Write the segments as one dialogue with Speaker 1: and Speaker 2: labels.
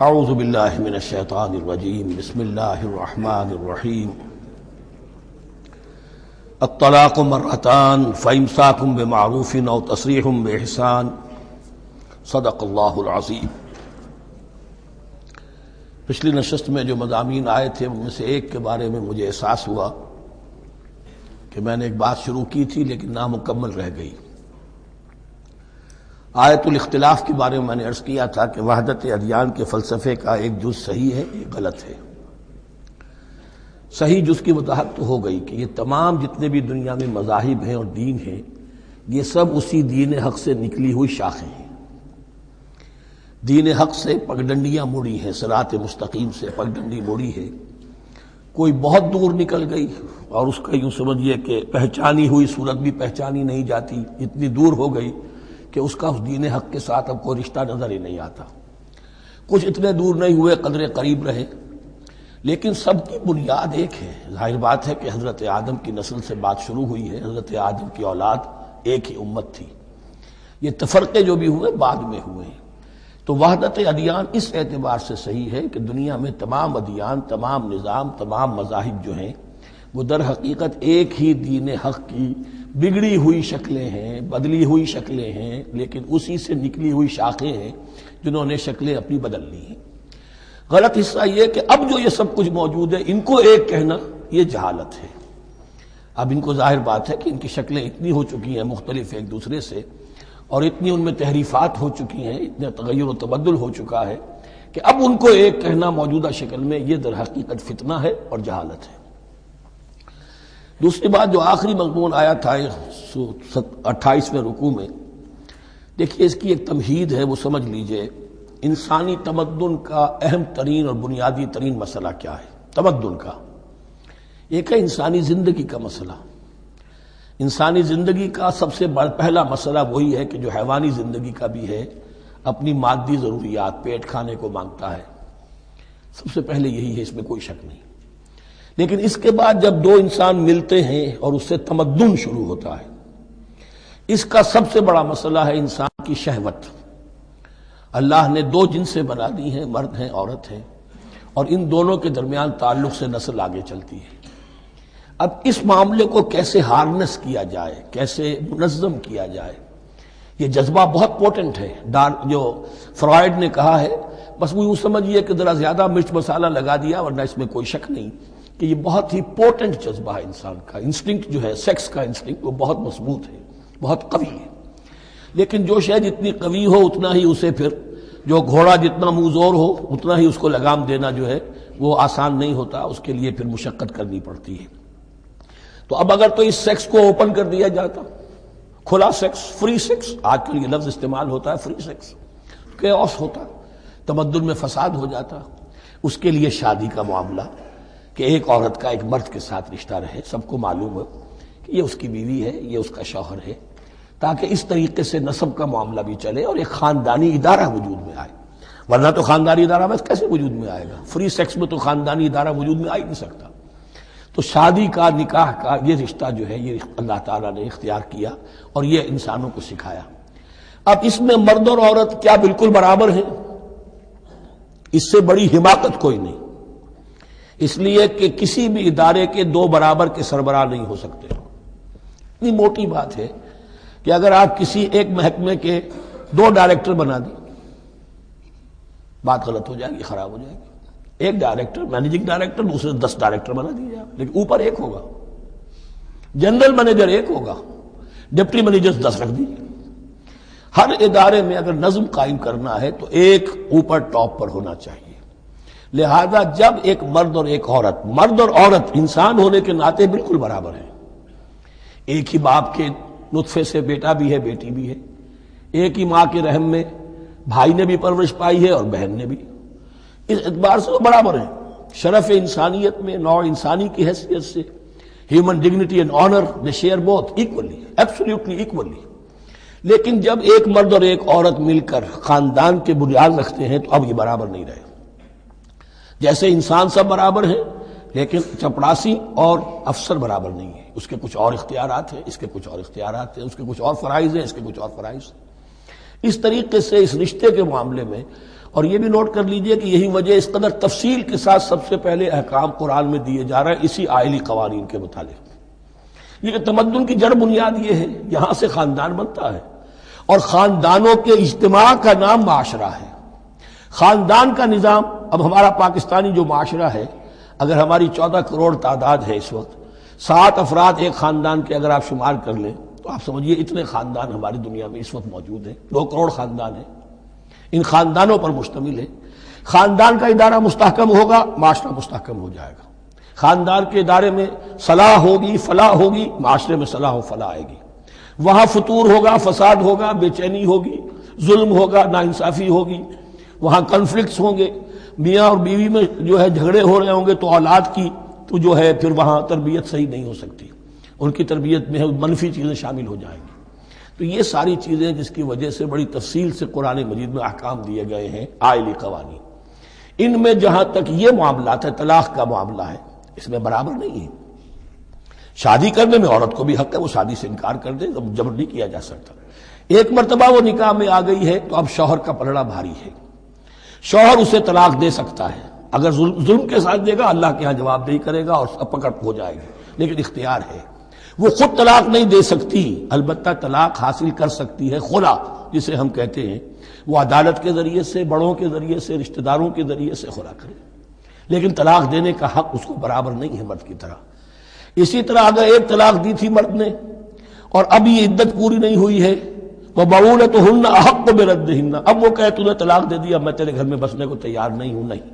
Speaker 1: اعوذ باللہ من الشیطان الرجیم بسم اللہ الرحمن الرحیم الطلاق مرتان فامساک بمعروف او تسریح باحسان صدق اللہ العظیم۔ پچھلی نشست میں جو مضامین آئے تھے ان میں سے ایک کے بارے میں مجھے احساس ہوا کہ میں نے ایک بات شروع کی تھی لیکن نامکمل رہ گئی۔ آیت الاختلاف کے بارے میں نے عرض کیا تھا کہ وحدت ادیان کے فلسفے کا ایک جز صحیح ہے، ایک غلط ہے۔ صحیح جز کی وضاحت تو ہو گئی کہ یہ تمام جتنے بھی دنیا میں مذاہب ہیں اور دین ہیں یہ سب اسی دین حق سے نکلی ہوئی شاخیں ہیں۔ دین حق سے پگڈنڈیاں مڑی ہیں، صراط مستقیم سے پگڈنڈی مڑی ہے، کوئی بہت دور نکل گئی اور اس کا یوں سمجھیے کہ پہچانی ہوئی صورت بھی پہچانی نہیں جاتی، اتنی دور ہو گئی کہ اس کا اس دین حق کے ساتھ اب کوئی رشتہ نظر ہی نہیں آتا۔ کچھ اتنے دور نہیں ہوئے، قدرے قریب رہے، لیکن سب کی بنیاد ایک ہے۔ ظاہر بات ہے کہ حضرت آدم کی نسل سے بات شروع ہوئی ہے، حضرت آدم کی اولاد ایک ہی امت تھی۔ یہ تفرقے جو بھی ہوئے بعد میں ہوئے ہیں۔ تو وحدت ادیان اس اعتبار سے صحیح ہے کہ دنیا میں تمام ادیان، تمام نظام، تمام مذاہب جو ہیں وہ در حقیقت ایک ہی دین حق کی بگڑی ہوئی شکلیں ہیں، بدلی ہوئی شکلیں ہیں، لیکن اسی سے نکلی ہوئی شاخیں ہیں جنہوں نے شکلیں اپنی بدل لی ہیں۔ غلط حصہ یہ کہ اب جو یہ سب کچھ موجود ہے ان کو ایک کہنا یہ جہالت ہے۔ اب ان کو ظاہر بات ہے کہ ان کی شکلیں اتنی ہو چکی ہیں مختلف ایک دوسرے سے، اور اتنی ان میں تحریفات ہو چکی ہیں، اتنا تغیر و تبدل ہو چکا ہے کہ اب ان کو ایک کہنا موجودہ شکل میں یہ در حقیقت فتنہ ہے اور جہالت ہے۔ دوسری بات جو آخری مضمون آیا تھا 28ویں رکوع میں، دیکھیے اس کی ایک تمہید ہے، وہ سمجھ لیجئے۔ انسانی تمدن کا اہم ترین اور بنیادی ترین مسئلہ کیا ہے؟ تمدن کا ایک ہے انسانی زندگی کا مسئلہ۔ انسانی زندگی کا سب سے پہلا مسئلہ وہی ہے کہ جو حیوانی زندگی کا بھی ہے، اپنی مادی ضروریات، پیٹ کھانے کو مانگتا ہے، سب سے پہلے یہی ہے، اس میں کوئی شک نہیں۔ لیکن اس کے بعد جب دو انسان ملتے ہیں اور اس سے تمدن شروع ہوتا ہے، اس کا سب سے بڑا مسئلہ ہے انسان کی شہوت۔ اللہ نے دو جنسیں بنا دی ہیں، مرد ہیں، عورت ہیں، اور ان دونوں کے درمیان تعلق سے نسل آگے چلتی ہے۔ اب اس معاملے کو کیسے ہارنس کیا جائے، کیسے منظم کیا جائے، یہ جذبہ بہت پوٹنٹ ہے۔ جو فرائڈ نے کہا ہے، بس وہ یوں سمجھیے کہ ذرا زیادہ مرچ مسالہ لگا دیا، ورنہ اس میں کوئی شک نہیں کہ یہ بہت ہی پوٹنٹ جذبہ ہے انسان کا۔ انسٹنکٹ جو ہے، سیکس کا انسٹنکٹ، وہ بہت مضبوط ہے، بہت قوی ہے۔ لیکن جو شے جتنی قوی ہو اتنا ہی اسے پھر، جو گھوڑا جتنا منہ زور ہو اتنا ہی اس کو لگام دینا جو ہے وہ آسان نہیں ہوتا، اس کے لیے پھر مشقت کرنی پڑتی ہے۔ تو اب اگر تو اس سیکس کو اوپن کر دیا جاتا، کھلا سیکس، فری سیکس، آج کل یہ لفظ استعمال ہوتا ہے، فری سیکس، کیوس ہوتا، تمدن میں فساد ہو جاتا۔ اس کے لیے شادی کا معاملہ کہ ایک عورت کا ایک مرد کے ساتھ رشتہ رہے، سب کو معلوم ہو کہ یہ اس کی بیوی ہے، یہ اس کا شوہر ہے، تاکہ اس طریقے سے نسب کا معاملہ بھی چلے اور ایک خاندانی ادارہ وجود میں آئے۔ ورنہ تو خاندانی ادارہ بس کیسے وجود میں آئے گا؟ فری سیکس میں تو خاندانی ادارہ وجود میں آ ہی نہیں سکتا۔ تو شادی کا، نکاح کا یہ رشتہ جو ہے یہ اللہ تعالیٰ نے اختیار کیا اور یہ انسانوں کو سکھایا۔ اب اس میں مرد اور عورت کیا بالکل برابر ہیں؟ اس سے بڑی حماقت کوئی نہیں، اس لیے کہ کسی بھی ادارے کے دو برابر کے سربراہ نہیں ہو سکتے۔ اتنی موٹی بات ہے کہ اگر آپ کسی ایک محکمے کے دو ڈائریکٹر بنا دیں، بات غلط ہو جائے گی، خراب ہو جائے گی۔ ایک ڈائریکٹر، مینیجنگ ڈائریکٹر، دوسرے 10 ڈائریکٹر بنا دیجیے آپ، لیکن اوپر ایک ہوگا، جنرل مینیجر ایک ہوگا، ڈپٹی مینیجر 10 رکھ دیجیے۔ ہر ادارے میں اگر نظم قائم کرنا ہے تو ایک اوپر ٹاپ پر ہونا چاہیے۔ لہذا جب ایک مرد اور ایک عورت، مرد اور عورت انسان ہونے کے ناطے بالکل برابر ہیں، ایک ہی باپ کے نطفے سے بیٹا بھی ہے، بیٹی بھی ہے، ایک ہی ماں کے رحم میں بھائی نے بھی پرورش پائی ہے اور بہن نے بھی، اس اعتبار سے وہ برابر ہیں۔ شرف انسانیت میں، نوع انسانی کی حیثیت سے، human dignity and honour, they share both equally, absolutely equally. لیکن جب ایک مرد اور ایک عورت مل کر خاندان کے بنیاد رکھتے ہیں تو اب یہ برابر نہیں رہے۔ جیسے انسان سب برابر ہیں، لیکن چپڑاسی اور افسر برابر نہیں ہے، اس کے کچھ اور اختیارات ہیں، اس کے کچھ اور اختیارات ہیں، اس کے کچھ اور فرائض ہیں، اس کے کچھ اور فرائض ہیں۔ اس طریقے سے اس رشتے کے معاملے میں اور یہ بھی نوٹ کر لیجئے کہ یہی وجہ اس قدر تفصیل کے ساتھ سب سے پہلے احکام قرآن میں دیے جا رہے ہیں اسی آئلی قوانین کے متعلق۔ یہ کہ تمدن کی جڑ بنیاد یہ ہے، یہاں سے خاندان بنتا ہے، اور خاندانوں کے اجتماع کا نام معاشرہ ہے۔ خاندان کا نظام، اب ہمارا پاکستانی جو معاشرہ ہے، اگر ہماری 14 کروڑ تعداد ہے اس وقت، 7 افراد ایک خاندان کے اگر آپ شمار کر لیں تو آپ سمجھیے اتنے خاندان ہماری دنیا میں اس وقت موجود ہیں، 2 کروڑ خاندان ہیں، ان خاندانوں پر مشتمل ہے۔ خاندان کا ادارہ مستحکم ہوگا، معاشرہ مستحکم ہو جائے گا۔ خاندان کے ادارے میں صلاح ہوگی، فلاح ہوگی، معاشرے میں صلاح و فلاح آئے گی۔ وہاں فتور ہوگا، فساد ہوگا، بے چینی ہوگی، ظلم ہوگا، ناانصافی ہوگی، وہاں کنفلکٹس ہوں گے، میاں اور بیوی میں جو ہے جھگڑے ہو رہے ہوں گے، تو اولاد کی تو جو ہے پھر وہاں تربیت صحیح نہیں ہو سکتی، ان کی تربیت میں منفی چیزیں شامل ہو جائیں گی۔ تو یہ ساری چیزیں جس کی وجہ سے بڑی تفصیل سے قرآن مجید میں احکام دیے گئے ہیں، آئلی قوانین، ان میں جہاں تک یہ معاملات ہے، طلاق کا معاملہ ہے، اس میں برابر نہیں ہے۔ شادی کرنے میں عورت کو بھی حق ہے، وہ شادی سے انکار کر دے، جبر نہیں کیا جا سکتا۔ ایک مرتبہ وہ نکاح میں آ گئی ہے تو اب شوہر کا پلڑا بھاری ہے، شوہر اسے طلاق دے سکتا ہے، اگر ظلم کے ساتھ دے گا اللہ کے ہاں جواب دہی کرے گا اور پکڑ ہو جائے گی، لیکن اختیار ہے۔ وہ خود طلاق نہیں دے سکتی، البتہ طلاق حاصل کر سکتی ہے، خلا جسے ہم کہتے ہیں، وہ عدالت کے ذریعے سے، بڑوں کے ذریعے سے، رشتہ داروں کے ذریعے سے خلا کرے، لیکن طلاق دینے کا حق اس کو برابر نہیں ہے مرد کی طرح۔ اسی طرح اگر ایک طلاق دی تھی مرد نے اور اب یہ عدت پوری نہیں ہوئی ہے، وَبَعُولَتُهُنَّ أَحَقُّ بِرَدِّهِنَّ، اب وہ کہے تو نے طلاق دے دیا، میں تیرے گھر میں بسنے کو تیار نہیں ہوں، نہیں،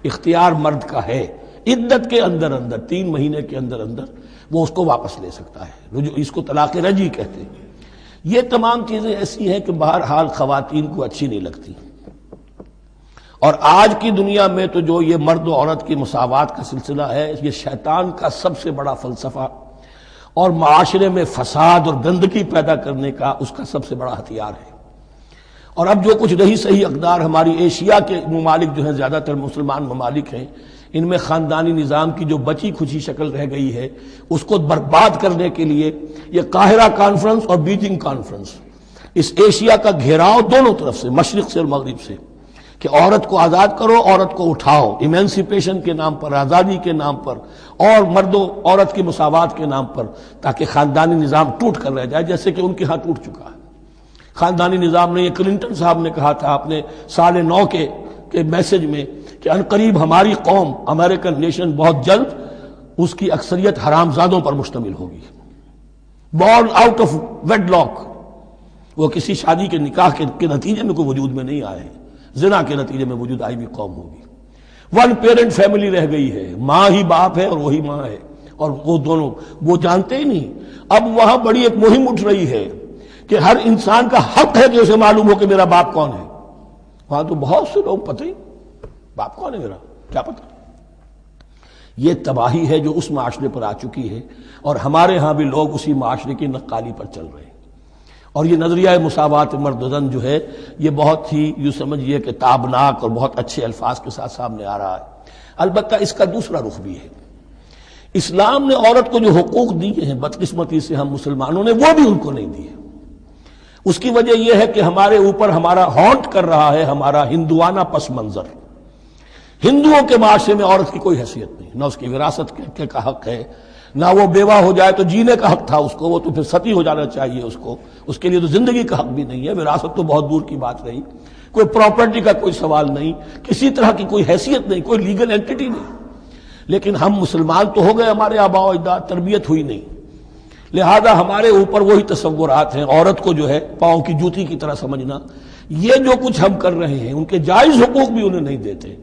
Speaker 1: اختیار مرد کا ہے، عدت کے اندر 3 مہینے کے اندر وہ اس کو واپس لے سکتا ہے، اس کو طلاق رجعی کہتے ہیں۔ یہ تمام چیزیں ایسی ہیں کہ بہرحال خواتین کو اچھی نہیں لگتی، اور آج کی دنیا میں تو جو یہ مرد و عورت کی مساوات کا سلسلہ ہے، یہ شیطان کا سب سے بڑا فلسفہ اور معاشرے میں فساد اور گندگی پیدا کرنے کا اس کا سب سے بڑا ہتھیار ہے۔ اور اب جو کچھ رہی صحیح اقدار ہماری ایشیا کے ممالک جو ہیں، زیادہ تر مسلمان ممالک ہیں، ان میں خاندانی نظام کی جو بچی کھچی شکل رہ گئی ہے، اس کو برباد کرنے کے لیے یہ قاہرہ کانفرنس اور بیجنگ کانفرنس، اس ایشیا کا گھیراؤ دونوں طرف سے، مشرق سے اور مغرب سے، کہ عورت کو آزاد کرو، عورت کو اٹھاؤ، ایمینسیپیشن کے نام پر، آزادی کے نام پر، اور مرد و عورت کی مساوات کے نام پر، تاکہ خاندانی نظام ٹوٹ کر رہ جائے، جیسے کہ ان کے ہاں ٹوٹ چکا ہے خاندانی نظام نے۔ یہ کلنٹن صاحب نے کہا تھا اپنے سال 9 کے میسج میں کہ عنقریب ہماری قوم، امریکن نیشن، بہت جلد اس کی اکثریت حرامزادوں پر مشتمل ہوگی، born out of wedlock, وہ کسی شادی کے نکاح کے نتیجے میں کوئی وجود میں نہیں آئے ہیں، زنا کے نتیجے میں وجود آئی بھی قوم ہوگی۔ 1 پیرنٹ فیملی رہ گئی ہے، ماں ہی باپ ہے اور وہی ماں ہے، اور وہ دونوں وہ جانتے ہی نہیں۔ اب وہاں بڑی ایک مہم اٹھ رہی ہے کہ ہر انسان کا حق ہے کہ اسے معلوم ہو کہ میرا باپ کون ہے۔ وہاں تو بہت سے لوگ پتہ ہی باپ کون ہے میرا، کیا پتہ۔ یہ تباہی ہے جو اس معاشرے پر آ چکی ہے، اور ہمارے ہاں بھی لوگ اسی معاشرے کی نقالی پر چل رہے ہیں۔ اور یہ نظریہ مساوات مرد و زن جو ہے، یہ بہت ہی یوں سمجھیے کہ تابناک اور بہت اچھے الفاظ کے ساتھ سامنے آ رہا ہے۔ البتہ اس کا دوسرا رخ بھی ہے، اسلام نے عورت کو جو حقوق دیے ہیں بدقسمتی سے ہم مسلمانوں نے وہ بھی ان کو نہیں دیے۔ اس کی وجہ یہ ہے کہ ہمارے اوپر ہمارا ہانٹ کر رہا ہے ہمارا ہندوانہ پس منظر۔ ہندوؤں کے معاشرے میں عورت کی کوئی حیثیت نہیں، نہ اس کی وراثت کا حق ہے، نہ وہ بیوہ ہو جائے تو جینے کا حق تھا اس کو، وہ تو پھر ستی ہو جانا چاہیے اس کو، اس کے لیے تو زندگی کا حق بھی نہیں ہے، وراثت تو بہت دور کی بات رہی، کوئی پراپرٹی کا کوئی سوال نہیں، کسی طرح کی کوئی حیثیت نہیں، کوئی لیگل اینٹیٹی نہیں۔ لیکن ہم مسلمان تو ہو گئے، ہمارے آباء و اجداد، تربیت ہوئی نہیں، لہذا ہمارے اوپر وہی تصورات ہیں، عورت کو جو ہے پاؤں کی جوتی کی طرح سمجھنا۔ یہ جو کچھ ہم کر رہے ہیں، ان کے جائز حقوق بھی انہیں نہیں دیتے،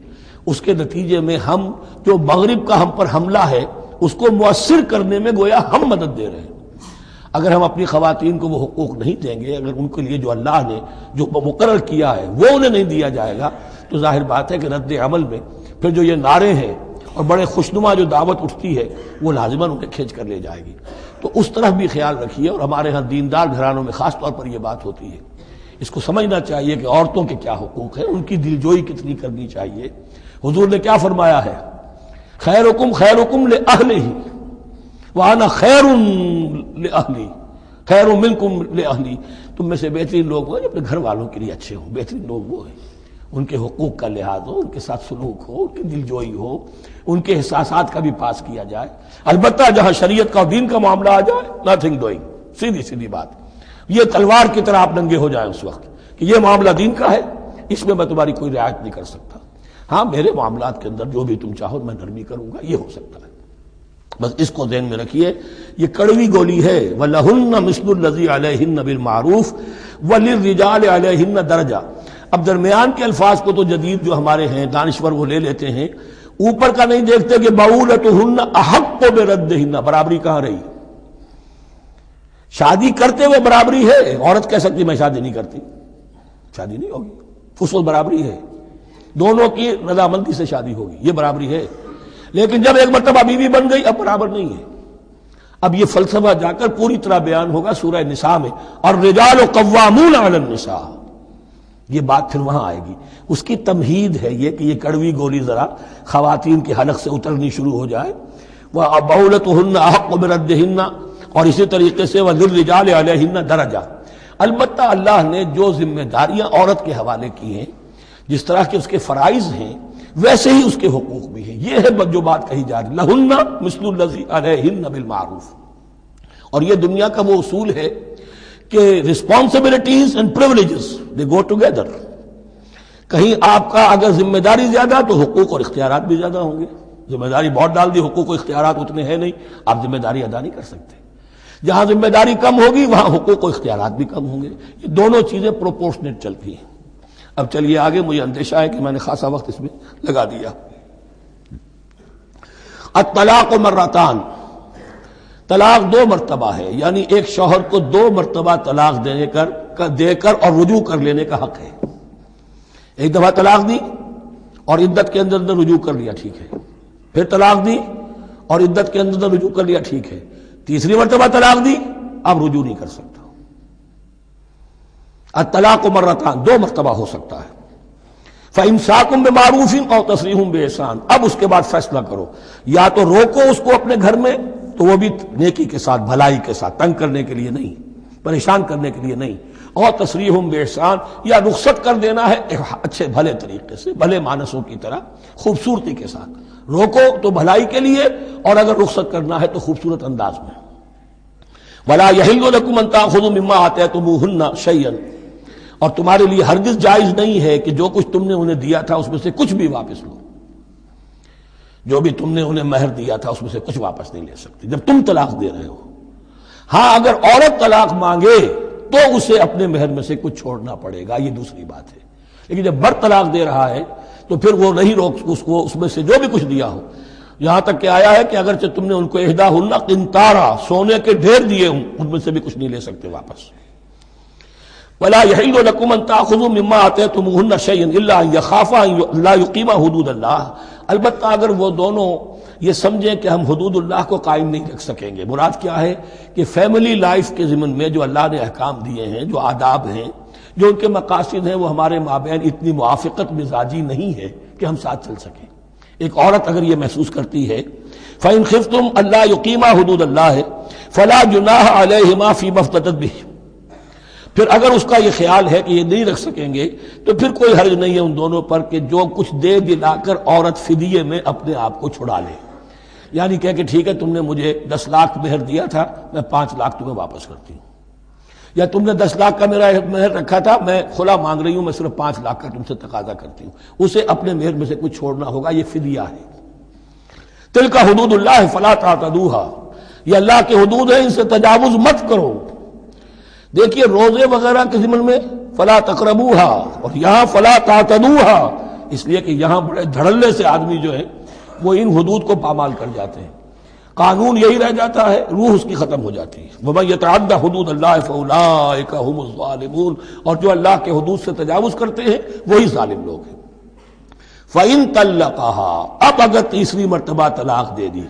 Speaker 1: اس کے نتیجے میں ہم جو مغرب کا ہم پر حملہ ہے اس کو مؤثر کرنے میں گویا ہم مدد دے رہے ہیں۔ اگر ہم اپنی خواتین کو وہ حقوق نہیں دیں گے، اگر ان کے لیے جو اللہ نے جو مقرر کیا ہے وہ انہیں نہیں دیا جائے گا، تو ظاہر بات ہے کہ رد عمل میں پھر جو یہ نعرے ہیں اور بڑے خوشنما جو دعوت اٹھتی ہے وہ لازماً انہیں کھینچ کر لے جائے گی۔ تو اس طرف بھی خیال رکھیے، اور ہمارے ہاں دیندار گھرانوں میں خاص طور پر یہ بات ہوتی ہے، اس کو سمجھنا چاہیے کہ عورتوں کے کیا حقوق ہیں، ان کی دلجوئی کتنی کرنی چاہیے۔ حضور نے کیا فرمایا ہے؟ خیرکم خیرکم لأہلہ وانا خیر لأہلی، خیر منکم لأہلی، تم میں سے بہترین لوگ وہ ہیں جو اپنے گھر والوں کے لیے اچھے ہوں، بہترین لوگ وہ ہیں۔ ان کے حقوق کا لحاظ ہو، ان کے ساتھ سلوک ہو، ان کی دلجوئی ہو، ان کے احساسات کا بھی پاس کیا جائے۔ البتہ جہاں شریعت کا اور دین کا معاملہ آ جائے، نتھنگ ڈوئنگ، سیدھی سیدھی بات، یہ تلوار کی طرح آپ ننگے ہو جائیں اس وقت کہ یہ معاملہ دین کا ہے، اس میں میں تمہاری کوئی رعایت نہیں کر سکتا، ہاں میرے معاملات کے اندر جو بھی تم چاہو میں نرمی کروں گا، یہ ہو سکتا ہے۔ بس اس کو ذہن میں رکھیے، یہ کڑوی گولی ہے۔ وَلَهُنَّ مِثْلُ الَّذِي عَلَيْهِنَّ بِالْمَعْرُوفِ وَلِلرِّجَالِ عَلَيْهِنَّ دَرَجَةٌ۔ اب درمیان کے الفاظ کو تو جدید جو ہمارے ہیں دانشور وہ لے لیتے ہیں، اوپر کا نہیں دیکھتے کہ بَعُولَتُهُنَّ أَحَقُّ بِرَدِّهِنَّ، برابری کہاں رہی؟ شادی کرتے ہوئے برابری ہے، عورت کہہ سکتی میں شادی نہیں کرتی، شادی نہیں ہوگی، فصل برابری ہے، دونوں کی رضامندی سے شادی ہوگی، یہ برابری ہے۔ لیکن جب ایک مرتبہ بیوی بن گئی اب برابر نہیں ہے۔ اب یہ فلسفہ جا کر پوری طرح بیان ہوگا سورہ نساء میں، اور رجال قوامون علی النساء، یہ بات پھر وہاں آئے گی۔ اس کی تمہید ہے یہ کہ یہ کڑوی گولی ذرا خواتین کے حلق سے اترنی شروع ہو جائے۔ وَبَعُولَتُهُنَّ أَحَقُّ بِرَدِّهِنَّ، اور اسی طریقے سے وَلِلرِّجَالِ عَلَيْهِنَّ دَرَجَةٌ۔ البتہ اللہ نے جو ذمہ داریاں عورت کے حوالے کی ہیں، جس طرح کے اس کے فرائض ہیں ویسے ہی اس کے حقوق بھی ہیں، یہ ہے جو بات کہی جا رہی، لہن مثل الذی علیہن بالمعروف۔ اور یہ دنیا کا وہ اصول ہے کہ responsibilities and privileges they go together. کہیں آپ کا اگر ذمہ داری زیادہ تو حقوق اور اختیارات بھی زیادہ ہوں گے، ذمہ داری بہت ڈال دی، حقوق و اختیارات اتنے ہیں نہیں، آپ ذمہ داری ادا نہیں کر سکتے۔ جہاں ذمہ داری کم ہوگی وہاں حقوق و اختیارات بھی کم ہوں گے، یہ دونوں چیزیں پروپورشنیٹ چلتی ہیں۔ اب چلیے آگے، مجھے اندیشہ ہے کہ میں نے خاصا وقت اس میں لگا دیا۔ الطلاق مرتان، طلاق دو مرتبہ ہے، یعنی ایک شوہر کو دو مرتبہ طلاق دے کر اور رجوع کر لینے کا حق ہے۔ ایک دفعہ طلاق دی اور عدت کے اندر رجوع کر لیا، ٹھیک ہے، پھر طلاق دی اور عدت کے اندر رجوع کر لیا، ٹھیک ہے، تیسری مرتبہ طلاق دی اب رجوع نہیں کر سکتا۔ الطلاق مرتان، دو مرتبہ ہو سکتا ہے۔ فَإِمْسَاكٌ بِمَعْرُوفٍ أَوْ تَسْرِيحٌ بِإِحْسَانٍ، اب اس کے بعد فیصلہ کرو، یا تو روکو اس کو اپنے گھر میں تو وہ بھی نیکی کے ساتھ، بھلائی کے ساتھ، تنگ کرنے کے لیے نہیں، پریشان کرنے کے لیے نہیں، اور تسریح بِإِحْسَان، یا رخصت کر دینا ہے اچھے بھلے طریقے سے، بھلے مانسوں کی طرح خوبصورتی کے ساتھ، روکو تو بھلائی کے لیے، اور اگر رخصت کرنا ہے تو خوبصورت انداز میں۔ وَلَا يَحِلُّ لَكُمْ أَن تَأْخُذُوا مِمَّا آتَيْتُمُوهُنَّ شَيْئًا، اور تمہارے لیے ہرگز جائز نہیں ہے کہ جو کچھ تم نے انہیں دیا تھا اس میں سے کچھ بھی واپس لو، جو بھی تم نے انہیں مہر دیا تھا اس میں سے کچھ واپس نہیں لے سکتی جب تم طلاق دے رہے ہو۔ ہاں اگر عورت طلاق مانگے تو اسے اپنے مہر میں سے کچھ چھوڑنا پڑے گا، یہ دوسری بات ہے، لیکن جب بر طلاق دے رہا ہے تو پھر وہ نہیں روک اس کو اس میں سے جو بھی کچھ دیا ہو، یہاں تک کہ آیا ہے کہ اگرچہ تم نے ان کو احداہن قنطارا، سونے کے ڈھیر دیے ہوں، ان میں سے بھی کچھ نہیں لے سکتے واپس۔ وَلَا يَحِلُّ لَكُمْ أَن تَأْخُذُوا مِمَّا آتَيْتُمُوهُنَّ شَيْئًا إِلَّا أَن يَخَافَا أَن لَّا يُقِيمَا حُدُودَ اللَّهِ، البتہ اگر وہ دونوں یہ سمجھیں کہ ہم حدود اللہ کو قائم نہیں رکھ سکیں گے۔ مراد کیا ہے کہ فیملی لائف کے ضمن میں جو اللہ نے احکام دیے ہیں، جو آداب ہیں، جو ان کے مقاصد ہیں، وہ ہمارے مابین اتنی موافقت مزاجی نہیں ہے کہ ہم ساتھ چل سکیں۔ ایک عورت اگر یہ محسوس کرتی ہے فَإِنْ خِفْتُمْ أَلَّا يُقِيمَا حُدُودَ اللَّهِ فَلَا جُنَاحَ عَلَيْهِمَا فِي مَا افْتَدَتْ بِهِ، پھر اگر اس کا یہ خیال ہے کہ یہ نہیں رکھ سکیں گے تو پھر کوئی حرج نہیں ہے ان دونوں پر کہ جو کچھ دے دلا کر عورت فدیے میں اپنے آپ کو چھڑا لے، یعنی کہہ کہ ٹھیک ہے تم نے مجھے 10 لاکھ مہر دیا تھا، میں 5 لاکھ تمہیں واپس کرتی ہوں، یا تم نے 10 لاکھ کا میرا مہر رکھا تھا، میں کھلا مانگ رہی ہوں، میں صرف 5 لاکھ کا تم سے تقاضا کرتی ہوں، اسے اپنے مہر میں سے کچھ چھوڑنا ہوگا، یہ فدیہ ہے۔ تلک حدود اللہ فلا تعتدوها، یہ اللہ کے حدود ہیں، ان سے تجاوز مت کرو۔ دیکھیے روزے وغیرہ کے ضمن میں فلا تقربوها، اور یہاں فلا تعتدوها، اس لیے کہ یہاں بڑے دھڑلے سے آدمی جو ہے وہ ان حدود کو پامال کر جاتے ہیں، قانون یہی رہ جاتا ہے، روح اس کی ختم ہو جاتی ہے۔ وَمَن يَتَعَدَّ حُدُودَ اللَّهِ فَأُولَٰئِكَ هُمُ الظَّالِمُونَ، اور جو اللہ کے حدود سے تجاوز کرتے ہیں وہی ظالم لوگ ہیں۔ فَإِن طَلَّقَهَا، اب اگر تیسری مرتبہ طلاق دے دی،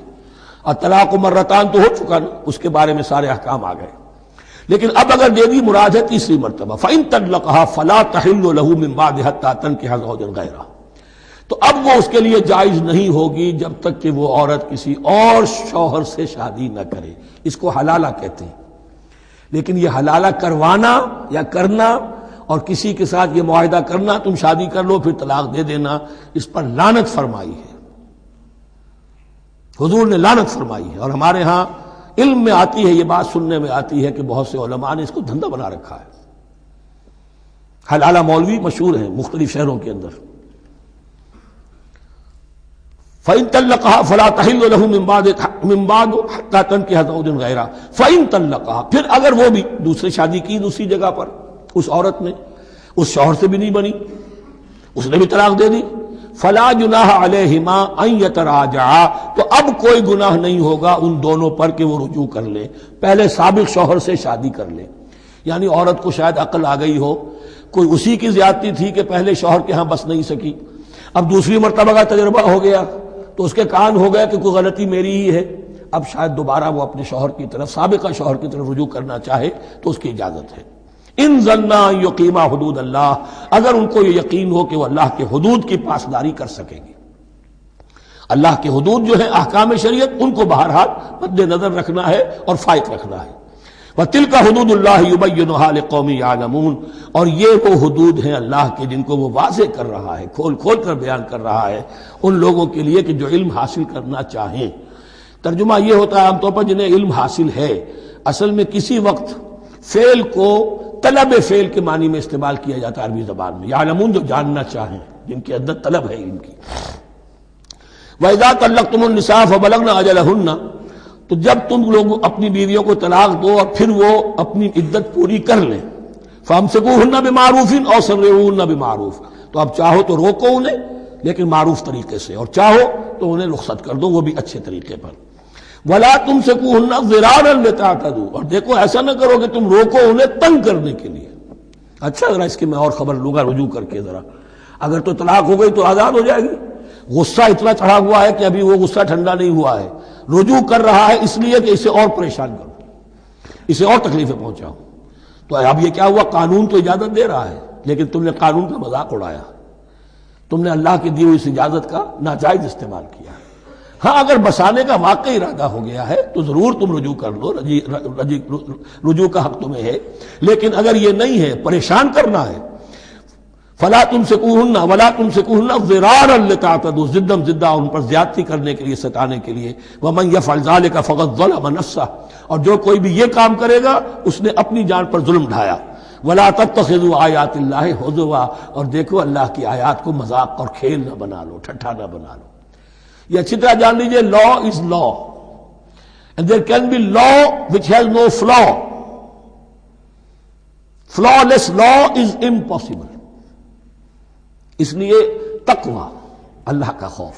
Speaker 1: الطلاق مرتان تو ہو چکا نا، اس کے بارے میں سارے احکام آ گئے، لیکن اب اگر دے دی مراد ہے تیسری مرتبہ، فَإِن طَلَّقَهَا فَلَا تَحِلُّ لَهُ مِن بَعْدِ حَتَّىٰ تَنكِحَ زَوْجًا غَيْرَهُ، تو اب وہ اس کے لیے جائز نہیں ہوگی جب تک کہ وہ عورت کسی اور شوہر سے شادی نہ کرے، اس کو حلالہ کہتے ہیں۔ لیکن یہ حلالہ کروانا یا کرنا اور کسی کے ساتھ یہ معاہدہ کرنا تم شادی کر لو پھر طلاق دے دینا، اس پر لعنت فرمائی ہے، حضور نے لعنت فرمائی ہے۔ اور ہمارے ہاں علم میں آتی ہے، یہ بات سننے میں آتی ہے کہ بہت سے علماء نے اس کو دھندا بنا رکھا ہے۔ حلالہ مولوی مشہور ہیں مختلف شہروں کے اندر، فَإِن طَلَّقَهَا فَلَا تَحِلُّ لَهُ مِن بَعْدُ حَتَّى تَنكِحَ زَوْجًا غَيْرَهُ فَإِن طَلَّقَهَا، پھر اگر وہ بھی دوسری شادی کی دوسری جگہ پر، اس عورت نے اس شوہر سے بھی نہیں بنی، اس نے بھی طلاق دے دی، فَلَا جُنَاحَ عَلَيْهِمَا أَن يَتَرَاجَعَا، تو اب کوئی گناہ نہیں ہوگا ان دونوں پر کہ وہ رجوع کر لیں، پہلے سابق شوہر سے شادی کر لیں۔ یعنی عورت کو شاید عقل آ گئی ہو، کوئی اسی کی زیادتی تھی کہ پہلے شوہر کے ہاں بس نہیں سکی، اب دوسری مرتبہ کا تجربہ ہو گیا تو اس کے کان ہو گیا کہ کوئی غلطی میری ہی ہے، اب شاید دوبارہ وہ اپنے شوہر کی طرف، سابقہ شوہر کی طرف رجوع کرنا چاہے تو اس کی اجازت ہے۔ ان ظنا یقیما حدود اللہ، اگر ان کو یہ یقین ہو کہ وہ اللہ کے حدود کی پاسداری کر سکیں گے۔ اللہ کے حدود جو ہیں احکام شریعت، ان کو بہرحال مد نظر رکھنا ہے اور فائق رکھنا ہے۔ وَتِلْكَ حُدُودُ اللَّهِ يُبَيِّنُهَا لِقَوْمٍ يَعْلَمُونَ، اور یہ وہ حدود ہیں اللہ کے جن کو وہ واضح کر رہا ہے، کھول کھول کر بیان کر رہا ہے ان لوگوں کے لیے کہ جو علم حاصل کرنا چاہیں۔ ترجمہ یہ ہوتا ہے عام طور پر جنہیں علم حاصل ہے، اصل میں کسی وقت فعل کو طلب فعل کے معنی میں استعمال کیا جاتا ہے عربی زبان میں، یعلمون جو جاننا چاہیں، جن کے اندر طلب ہے علم کی۔ وَإِذَا طَلَّقْتُمُ النِّسَاءَ فَبَلَغْنَ أَجَلَهُنَّ، تو جب تم لوگ اپنی بیویوں کو طلاق دو اور پھر وہ اپنی عدت پوری کر لیں، فَأَمْسِكُوهُنَّ بِمَعْرُوفٍ أَوْ سَرِّحُوهُنَّ بِمَعْرُوفٍ، تو اب چاہو تو روکو انہیں لیکن معروف طریقے سے، اور چاہو تو انہیں رخصت کر دو وہ بھی اچھے طریقے پر۔ وَلَا تُمْسِكُوهُنَّ ضِرَارًا لِتَعْتَدُوا، اور دیکھو ایسا نہ کرو کہ تم روکو انہیں تنگ کرنے کے لیے۔ اچھا ذرا اس کی میں اور خبر لوں گا رجوع کر کے، ذرا اگر تو طلاق ہو گئی تو آزاد ہو جائے گی، غصہ اتنا چڑھا ہوا ہے کہ ابھی وہ غصہ ٹھنڈا نہیں ہوا ہے، رجوع کر رہا ہے اس لیے کہ اسے اور پریشان کرو، اسے اور تکلیفیں پہنچاؤ۔ تو اب یہ کیا ہوا، قانون تو اجازت دے رہا ہے لیکن تم نے قانون کا مذاق اڑایا، تم نے اللہ کی دی ہوئی اس اجازت کا ناجائز استعمال کیا۔ ہاں اگر بسانے کا واقعی ارادہ ہو گیا ہے تو ضرور تم رجوع کر لو، رجوع کا حق تمہیں ہے، لیکن اگر یہ نہیں ہے، پریشان کرنا ہے، فلا تمسکوہن ولا تمسکوہن ضرارا لتعتدوا، ضدم زدہ ان پر زیادتی کرنے کے لیے، ستانے کے لیے۔ ومن یفعل ذلک فقد ظلم نفسہ، اور جو کوئی بھی یہ کام کرے گا اس نے اپنی جان پر ظلم ڈھایا۔ ولا تتخذوا آیات اللہ ہزوا، اور دیکھو اللہ کی آیات کو مذاق اور کھیل نہ بنا لو، ٹھٹھا نہ بنا لو۔ یہ اچھی طرح جان لیجئے، لا از لا and there can be law which has no flaw. Flawless law is impossible. اس لیے تقوی، اللہ کا خوف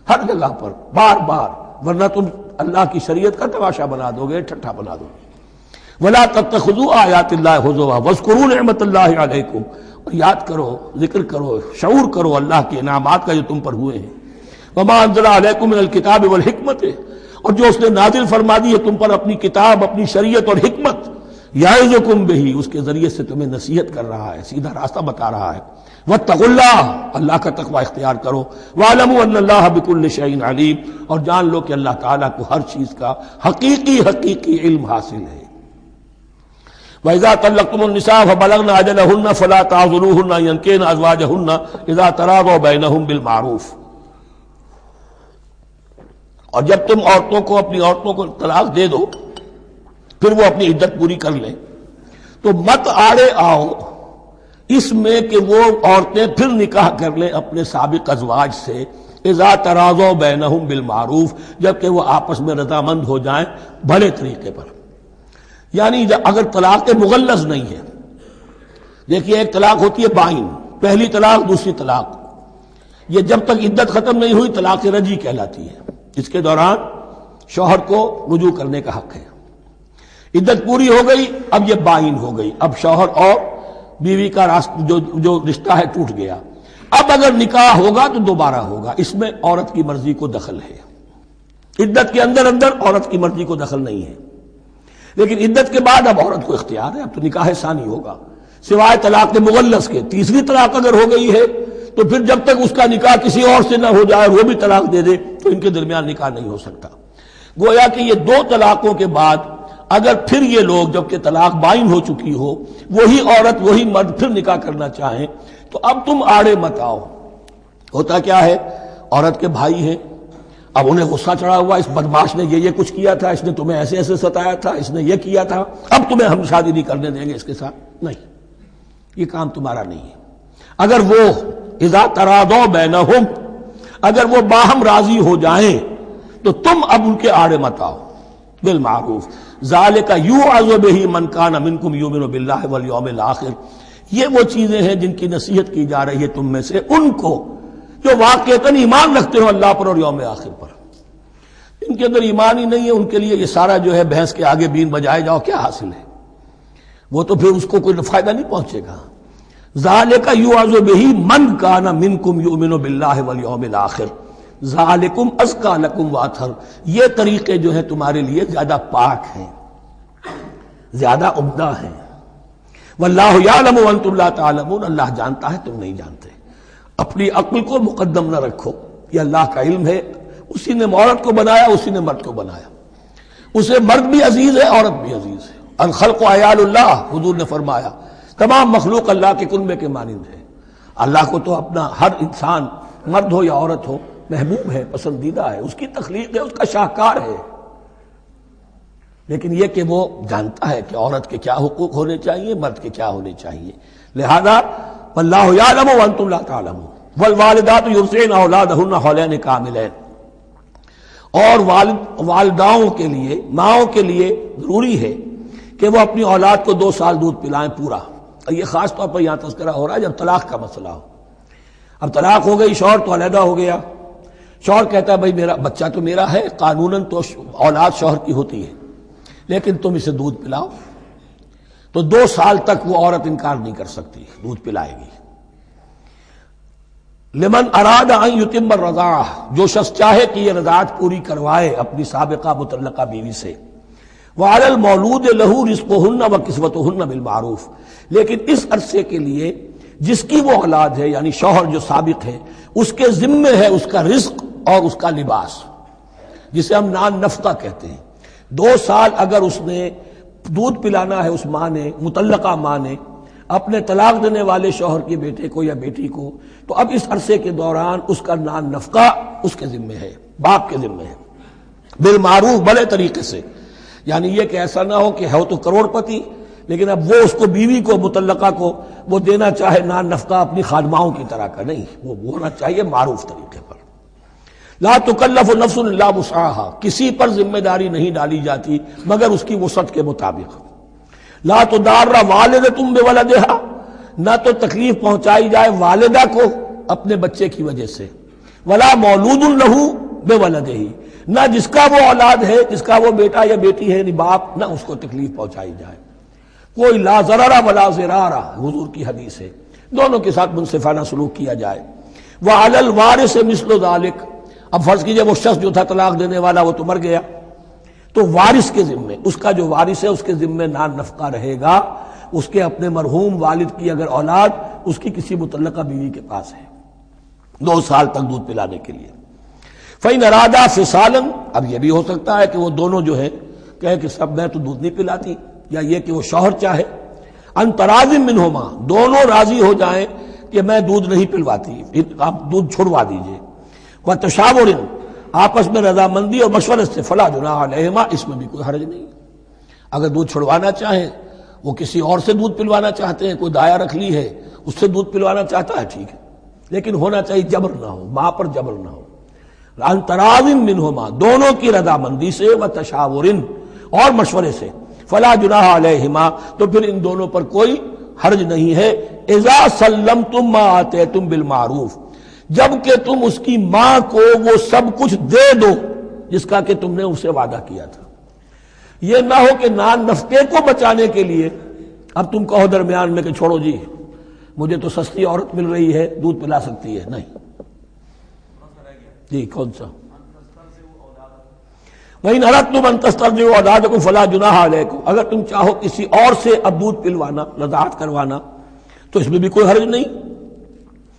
Speaker 1: ہر جگہ پر بار بار، ورنہ تم اللہ کی شریعت کا تماشا بنا دو گے، ٹھٹھا بنا دو گے۔ ولا تتخذوا آیات اللہ ہزوا واذکروا نعمت اللہ علیکم، اور یاد کرو، ذکر کرو، شعور کرو اللہ کے انعامات کا جو تم پر ہوئے ہیں۔ وما انزل علیکم من الکتاب والحکمت، اور جو اس نے نازل فرما دی ہے تم پر اپنی کتاب، اپنی شریعت اور حکمت، یعظکم بہ، اس کے ذریعے سے تمہیں نصیحت کر رہا ہے، سیدھا راستہ بتا رہا ہے۔ واتقوا اللہ، اللہ کا تقوی اختیار کرو۔ واعلموا ان اللہ بکل شیء علیم، اور جان لو کہ اللہ تعالیٰ کو ہر چیز کا حقیقی علم حاصل ہے۔ وَإِذَا طَلَّقْتُمُ النِّسَاءَ فَبَلَغْنَ أَجَلَهُنَّ فَلَا تَعْضُلُوهُنَّ أَن يَنكِحْنَ أَزْوَاجَهُنَّ إِذَا تَرَاضَوْا بَيْنَهُم بِالْمَعْرُوفِ، اور جب تم عورتوں کو، اپنی عورتوں کو طلاق دے دو پھر وہ اپنی عدت پوری کر لیں، تو مت آڑے آؤ اس میں کہ وہ عورتیں پھر نکاح کر لیں اپنے سابق ازواج سے، اذا تراضوا بینہم بالمعروف، جبکہ وہ آپس میں رضامند ہو جائیں بھلے طریقے پر۔ یعنی اگر طلاق مغلظ نہیں ہے، دیکھیے ایک طلاق ہوتی ہے بائن، پہلی طلاق دوسری طلاق، یہ جب تک عدت ختم نہیں ہوئی طلاق رجعی کہلاتی ہے، اس کے دوران شوہر کو رجوع کرنے کا حق ہے۔ عدت پوری ہو گئی، اب یہ بائن ہو گئی، اب شوہر اور بیوی کا جو رشتہ ہے ٹوٹ گیا۔ اب اگر نکاح ہوگا تو دوبارہ ہوگا، اس میں عورت کی مرضی کو دخل ہے، عدت کے اندر عورت کی مرضی کو دخل نہیں ہے، لیکن عدت کے بعد اب عورت کو اختیار ہے، اب تو نکاح ثانی ہوگا، سوائے طلاق مغلظ کے۔ تیسری طلاق اگر ہو گئی ہے تو پھر جب تک اس کا نکاح کسی اور سے نہ ہو جائے، وہ بھی طلاق دے دے، تو ان کے درمیان نکاح نہیں ہو سکتا۔ گویا کہ یہ دو طلاقوں کے بعد اگر پھر یہ لوگ جبکہ طلاق بائن ہو چکی ہو وہی عورت وہی مرد پھر نکاح کرنا چاہیں تو اب تم آڑے مت آؤ. ہوتا کیا ہے، عورت کے بھائی ہیں، اب انہیں غصہ چڑھا ہوا، اس بدماش نے یہ کچھ کیا تھا، اس نے تمہیں ایسے ایسے ستایا تھا، اس نے یہ کیا تھا، اب تمہیں ہم شادی نہیں کرنے دیں گے اس کے ساتھ. نہیں، یہ کام تمہارا نہیں ہے. اگر وہ اذا تراضوا بینہم، اگر وہ باہم راضی ہو جائیں تو تم اب ان کے آڑے مت آؤ. بالمعروف ذالک یوعظ بہ من کان منکم یؤمن باللہ والیوم الآخر. یہ وہ چیزیں ہیں جن کی نصیحت کی جا رہی ہے تم میں سے ان کو جو واقعتاً ایمان رکھتے ہو اللہ پر اور یوم آخر پر. ان کے اندر ایمان ہی نہیں ہے، ان کے لیے یہ سارا جو ہے بھینس کے آگے بین بجائے جاؤ کیا حاصل ہے؟ وہ تو پھر اس کو کوئی فائدہ نہیں پہنچے گا. ذالک یوعظ بہ من کان منکم یؤمن باللہ والیوم الآخر ذالکم ازکی لکم واطہر. یہ طریقے جو ہیں تمہارے لیے زیادہ پاک ہیں، زیادہ عمدہ ہیں. واللہ یعلم وانتم لا تعلمون، اللہ جانتا ہے تم نہیں جانتے. اپنی عقل کو مقدم نہ رکھو، یہ اللہ کا علم ہے. اسی نے عورت کو بنایا، اسی نے مرد کو بنایا. اسے مرد بھی عزیز ہے، عورت بھی عزیز ہے. الخلق عیال اللہ، حضور نے فرمایا تمام مخلوق اللہ کے کنبے کے مانند ہے. اللہ کو تو اپنا ہر انسان مرد ہو یا عورت ہو محبوب ہے، پسندیدہ ہے، اس کی تخلیق ہے، اس کا شاہکار ہے. لیکن یہ کہ وہ جانتا ہے کہ عورت کے کیا حقوق ہونے چاہیے، مرد کے کیا ہونے چاہیے. لہذا واللہ یعلم وانتم لا تعلمون. والوالدات یرضعن اولادہن حولین کاملین. اور والداؤں کے لیے، ماؤں کے لیے ضروری ہے کہ وہ اپنی اولاد کو 2 سال دودھ پلائیں پورا. یہ خاص طور پر یہاں تذکرہ ہو رہا ہے جب طلاق کا مسئلہ ہو. اب طلاق ہو گئی، شوہر تو علیحدہ ہو گیا. شوہر کہتا ہے بھائی میرا بچہ تو میرا ہے، قانوناً تو اولاد شوہر کی ہوتی ہے، لیکن تم اسے دودھ پلاؤ. تو 2 سال تک وہ عورت انکار نہیں کر سکتی، دودھ پلائے گی. لمن اراد ان یتم الرضاعہ، جو شخص چاہے کہ یہ رضاعت پوری کروائے اپنی سابقہ مطلقہ بیوی سے. وعلی المولود لہ رزقہن وکسوتہن بالمعروف. لیکن اس عرصے کے لیے جس کی وہ اولاد ہے، یعنی شوہر جو سابق ہے، اس کے ذمے ہے اس کا رزق اور اس کا لباس، جسے ہم نان نفقہ کہتے ہیں. 2 سال اگر اس نے دودھ پلانا ہے، اس ماں نے، مطلقہ ماں نے اپنے طلاق دینے والے شوہر کے بیٹے کو یا بیٹی کو، تو اب اس عرصے کے دوران اس کا نان نفقہ اس کے ذمے ہے، باپ کے ذمے ہے. بالمعروف، بڑے طریقے سے. یعنی یہ کہ ایسا نہ ہو کہ ہے تو کروڑ پتی لیکن اب وہ اس کو بیوی کو مطلقہ کو وہ دینا چاہے نان نفقہ اپنی خادماؤں کی طرح کا. نہیں، وہ ہونا چاہیے معروف طریقے پر. لا تکلف نفس الا وسعها، کسی پر ذمہ داری نہیں ڈالی جاتی مگر اس کی وسعت کے مطابق. لا تضار والدۃ بولدہا، نہ تو تکلیف پہنچائی جائے والدہ کو اپنے بچے کی وجہ سے. ولا مولود لہ بولدہ، نہ جس کا وہ اولاد ہے، جس کا وہ بیٹا یا بیٹی ہے یعنی باپ، نہ اس کو تکلیف پہنچائی جائے. کوئی لا ضرر ولا ضرار، حضور کی حدیث ہے، دونوں کے ساتھ منصفانہ سلوک کیا جائے. وعلی الوارث مثل ذلک، اب فرض کیجئے وہ شخص جو تھا طلاق دینے والا وہ تو مر گیا، تو وارث کے ذمے، اس کا جو وارث ہے اس کے ذمے نان نفقہ رہے گا. اس کے اپنے مرحوم والد کی اگر اولاد اس کی کسی مطلقہ بیوی کے پاس ہے 2 سال تک دودھ پلانے کے لیے. فإن ارادا فصالا، اب یہ بھی ہو سکتا ہے کہ وہ دونوں جو ہے کہے کہ سب میں تو دودھ نہیں پلاتی، یا یہ کہ وہ شوہر چاہے ان تراض منہما، دونوں راضی ہو جائیں کہ میں دودھ نہیں پلواتی، آپ دودھ چھڑوا دیجئے. وتشاور، آپس میں رضامندی اور مشورت سے. فلا جناح علیہما، اس میں بھی کوئی حرج نہیں. اگر دودھ چھڑوانا چاہیں، وہ کسی اور سے دودھ پلوانا چاہتے ہیں، کوئی دایا رکھ لی ہے اس سے دودھ پلوانا چاہتا ہے، ٹھیک ہے، لیکن ہونا چاہیے جبر نہ ہو، ماں پر جبر نہ ہو. ان تراض منہما، دونوں کی رضامندی سے، وتشاور، اور مشورے سے. فلا جناح علیہما، تو پھر ان دونوں پر کوئی حرج نہیں ہے. اذا سلمتم ما آتیتم بالمعروف، جب کہ تم اس کی ماں کو وہ سب کچھ دے دو جس کا کہ تم نے اسے وعدہ کیا تھا. یہ نہ ہو کہ نان نفقے کو بچانے کے لیے اب تم کہو درمیان میں کہ چھوڑو جی مجھے تو سستی عورت مل رہی ہے دودھ پلا سکتی ہے. نہیں جی، کون سا؟ وَإِنْ أَرَدْتُمْ أَنْ تَسْتَرْضِعُوا أَوْلَادَكُمْ فَلَا جُنَاحَ عَلَيْكُمْ، اگر تم چاہو کسی اور سے اب دودھ پلوانا، رضاعت کروانا، تو اس میں بھی کوئی حرج نہیں.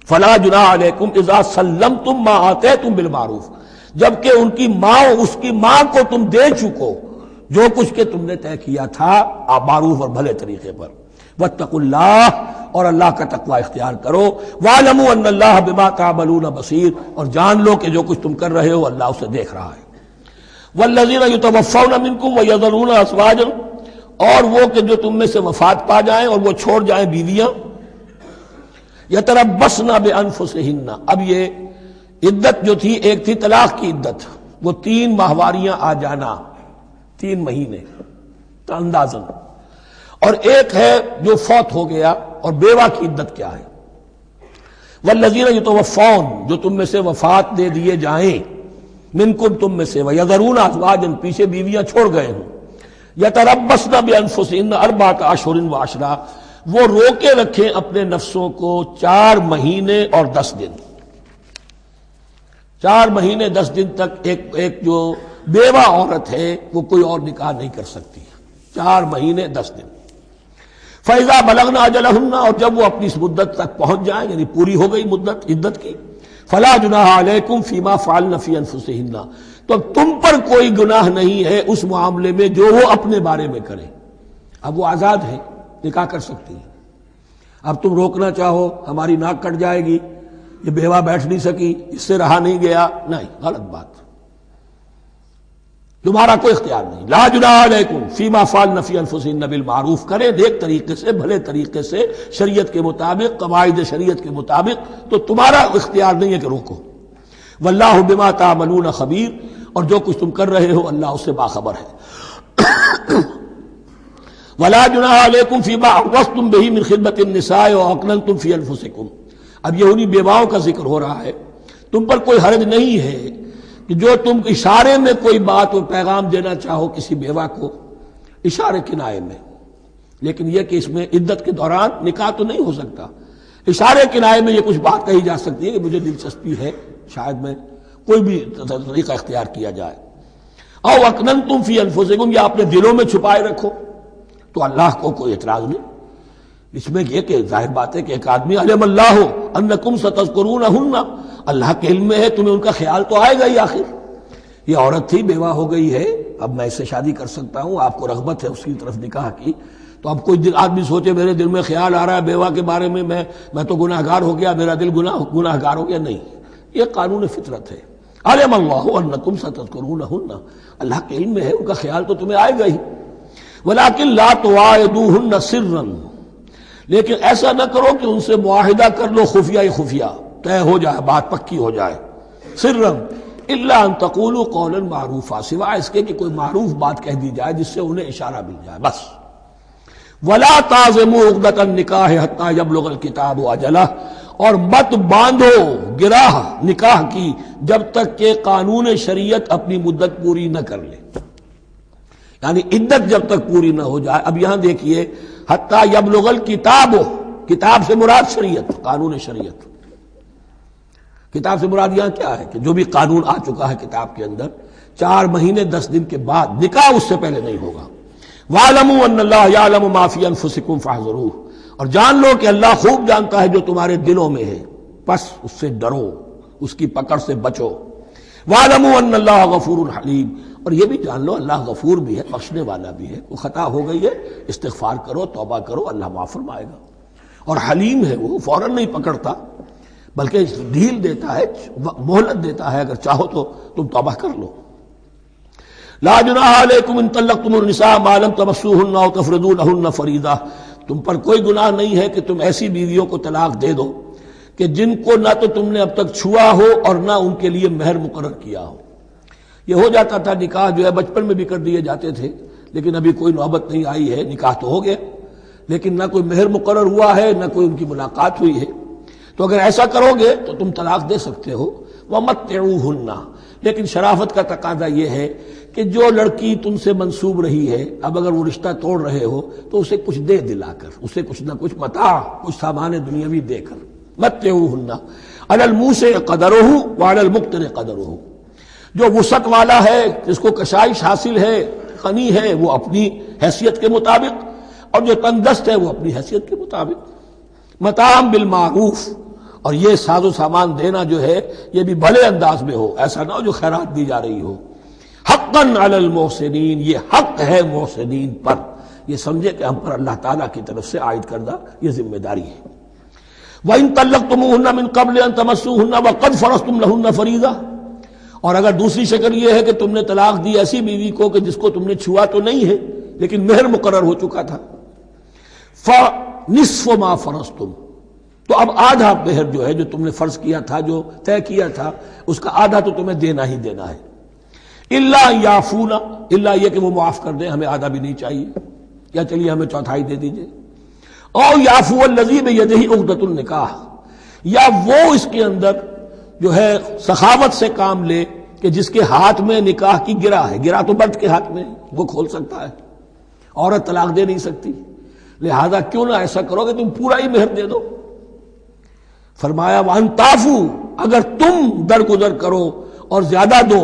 Speaker 1: فَلَا جُنَاحَ عَلَيْكُمْ إِذَا سَلَّمْتُمْ مَا آتَيْتُمْ بِالْمَعْرُوف، جبکہ ان کی ماں، اس کی ماں کو تم دے چکو جو کچھ کہ تم نے طے کیا تھا معروف اور بھلے طریقے پر. واتقوا اللہ، اور اللہ کا تقوی اختیار کرو. واعلموا ان اللہ بما تعملون بصیر، اور جان لو کہ جو کچھ تم کر رہے ہو اللہ اسے دیکھ رہا ہے. والذین یتوفون منکم ویذرون ازواجا، اور وہ کہ جو تم میں سے وفات پا جائیں اور وہ چھوڑ جائیں بیویاں. یتربصن بانفسہن، اب یہ عدت جو تھی، ایک تھی طلاق کی عدت، وہ 3 ماہواریاں آ جانا، 3 مہینے اندازن، اور ایک ہے جو فوت ہو گیا، اور بیوہ کی عدت کیا ہے. والذین یتوفون، جو تم میں سے وفات دے دیے جائیں، منکم تم میں سے، ویذرون ازواجا، پیچھے بیویاں چھوڑ گئے ہوں، یتربصن بانفسہن 4 اشہر وعشرا، وہ روکے رکھیں اپنے نفسوں کو 4 مہینے اور 10 دن. 4 مہینے 10 دن تک ایک جو بیوہ عورت ہے وہ کوئی اور نکاح نہیں کر سکتی. 4 مہینے 10 دن. فَإِذَا بَلَغْنَ أَجَلَهُنَّ، اور جب وہ اپنی اس مدت تک پہنچ جائیں، یعنی پوری ہو گئی مدت عدت کی، فَلَا جُنَاحَ عَلَيْكُمْ فِي مَا فَعَلْنَ فِي أَنفُسِهِنَّ، تو اب تم پر کوئی گناہ نہیں ہے اس معاملے میں جو وہ اپنے بارے میں کریں. اب وہ آزاد ہیں، نکاح کر سکتی ہیں. اب تم روکنا چاہو، ہماری ناک کٹ جائے گی، یہ بیوہ بیٹھ نہیں سکی، اس سے رہا نہیں گیا، نہیں، غلط بات، تمہارا کوئی اختیار نہیں. لا جناح علیکم فیما فعلن فی انفسہن بالمعروف، کریں نیک طریقے سے، بھلے طریقے سے، شریعت کے مطابق، قواعد شریعت کے مطابق، تو تمہارا اختیار نہیں ہے کہ روکو. واللہ بما تعملون خبیر، اور جو کچھ تم کر رہے ہو اللہ اس سے باخبر ہے. ولا جناح علیکم فیما عوضتم بہ من خدمۃ النساء واکننتم فی انفسکم، اب یہ انہی بیواؤں کا ذکر ہو رہا ہے. تم پر کوئی حرج نہیں ہے کہ جو تم اشارے میں کوئی بات اور پیغام دینا چاہو کسی بیوہ کو، اشارے کنائے میں، لیکن یہ کہ اس میں عدت کے دوران نکاح تو نہیں ہو سکتا. اشارے کنائے میں یہ کچھ بات کہی جا سکتی ہے کہ مجھے دلچسپی ہے، شاید میں کوئی بھی طریقہ اختیار کیا جائے. او اکننتم فی انفسکم، یا اپنے دلوں میں چھپائے رکھو، تو اللہ کو کوئی اعتراض نہیں. اس میں یہ کہ ظاہر بات ہے کہ ایک آدمی علم اللہ انکم ستذکرونہن، اللہ کے علم میں ہے تمہیں ان کا خیال تو آئے گا ہی. آخر یہ عورت تھی، بیوہ ہو گئی ہے، اب میں اس سے شادی کر سکتا ہوں، آپ کو رغبت ہے اس کی طرف نکاح کی، تو اب کوئی آدمی سوچے میرے دل میں خیال آ رہا ہے بیوہ کے بارے میں، میں تو گناہ گار ہو گیا، میرا دل گناہ گار ہو گیا، نہیں، یہ قانون فطرت ہے. علم اللہ انکم ستذکرونہن، اللہ کے علم میں ہے ان کا خیال تو تمہیں آئے گا ہی. ولیکن لا تواعدوہن سرا، لیکن ایسا نہ کرو کہ ان سے معاہدہ کر لو خفیہ، طے ہو جائے، بات پکی ہو جائے. سرا الا ان تقولوا قولا معروفا، سوائے اس کے کہ کوئی معروف بات کہہ دی جائے جس سے انہیں اشارہ مل جائے، بس. ولا تعزموا عقدۃ النکاح حتی یبلغ الکتاب اجلہ، اور مت باندھو گراہ نکاح کی جب تک کہ قانون شریعت اپنی مدت پوری نہ کر لے، یعنی عدت جب تک پوری نہ ہو جائے. اب یہاں دیکھیے حتی یبلغ الکتاب، کتاب سے مراد شریعت، قانون شریعت. کتاب سے مراد یہاں کیا ہے کہ جو بھی قانون آ چکا ہے کتاب کے اندر، 4 مہینے 10 دن کے بعد نکاح اس سے پہلے نہیں ہوگا. وَاعْلَمُوا أَنَّ اللَّهَ يَعْلَمُ مَا فِي أَنفُسِكُمْ فَاحْذَرُوهُ، اور جان لو کہ اللہ خوب جانتا ہے جو تمہارے دلوں میں ہے، پس اس سے ڈرو، اس کی پکڑ سے بچو. وَاعْلَمُوا أَنَّ اللَّهَ غَفُورٌ حَلِيمٌ، اور یہ بھی جان لو اللہ غفور بھی ہے، بخشنے والا بھی ہے. وہ خطا ہو گئی ہے، استغفار کرو، توبہ کرو، اللہ معاف فرمائے گا. اور حلیم ہے، وہ فوراً نہیں پکڑتا بلکہ ڈھیل دیتا ہے، مہلت دیتا ہے، اگر چاہو تو تم توبہ کر لو. لا جناح علیکم ان طلقتم النساء ما لم تمسوهن او تفرضوا لهن فریضہ، تم پر کوئی گناہ نہیں ہے کہ تم ایسی بیویوں کو طلاق دے دو کہ جن کو نہ تو تم نے اب تک چھوا ہو اور نہ ان کے لیے مہر مقرر کیا ہو. یہ ہو جاتا تھا نکاح جو ہے بچپن میں بھی کر دیے جاتے تھے، لیکن ابھی کوئی نوبت نہیں آئی ہے، نکاح تو ہو گیا لیکن نہ کوئی مہر مقرر ہوا ہے، نہ کوئی ان کی ملاقات ہوئی ہے. تو اگر ایسا کرو گے تو تم طلاق دے سکتے ہو. وَمَتِّعُوهُنَّ، لیکن شرافت کا تقاضا یہ ہے کہ جو لڑکی تم سے منسوب رہی ہے، اب اگر وہ رشتہ توڑ رہے ہو تو اسے کچھ دے دلا کر، اسے کچھ نہ کچھ متاع، کچھ سامان دنیاوی دے کر. مَتِّعُوهُنَّ عَلَى الْمُوسِعِ قَدَرُهُ وَعَلَى الْمُقْتِرِ قَدَرُهُ، جو وسعت والا ہے، جس کو کشائش حاصل ہے، غنی ہے، وہ اپنی حیثیت کے مطابق، اور جو تنگ دست ہے وہ اپنی حیثیت کے مطابق. متاعا بالمعروف، اور یہ ساز و سامان دینا جو ہے یہ بھی بھلے انداز میں ہو، ایسا نہ ہو جو خیرات دی جا رہی ہو. حقا علی المحسنین، یہ حق ہے محسنین پر، یہ سمجھے کہ ہم پر اللہ تعالیٰ کی طرف سے عائد کردہ یہ ذمہ داری ہے۔ وَإِن طَلَّقْتُمُوهُنَّ مِن قَبْلِ أَن تَمَسُّوهُنَّ وَقَدْ فَرَضْتُمْ لَهُنَّ فَرِيضَةً، اور اگر دوسری شکل یہ ہے کہ تم نے طلاق دی ایسی بیوی کو کہ جس کو تم نے چھوا تو نہیں ہے لیکن مہر مقرر ہو چکا تھا، فَنِصْفُ مَا فَرَضْتُمْ، تو اب آدھا مہر جو ہے جو تم نے فرض کیا تھا، جو طے کیا تھا، اس کا آدھا تو تمہیں دینا ہی دینا ہے۔ الا یعفون، الا یہ کہ وہ معاف کر دیں، ہمیں آدھا بھی نہیں چاہیے، یا چلیے ہمیں چوتھائی دے دیجئے، او یعفو الذی بیدہ عقدۃ النکاح، یا وہ اس کے اندر جو ہے سخاوت سے کام لے کہ جس کے ہاتھ میں نکاح کی گرہ ہے، گرہ تو مرد کے ہاتھ میں ہے، وہ کھول سکتا ہے، عورت طلاق دے نہیں سکتی، لہذا کیوں نہ ایسا کرو کہ تم پورا ہی مہر دے دو۔ فرمایا وَأَن تَعْفُوا، اگر تم درگزر کرو اور زیادہ دو،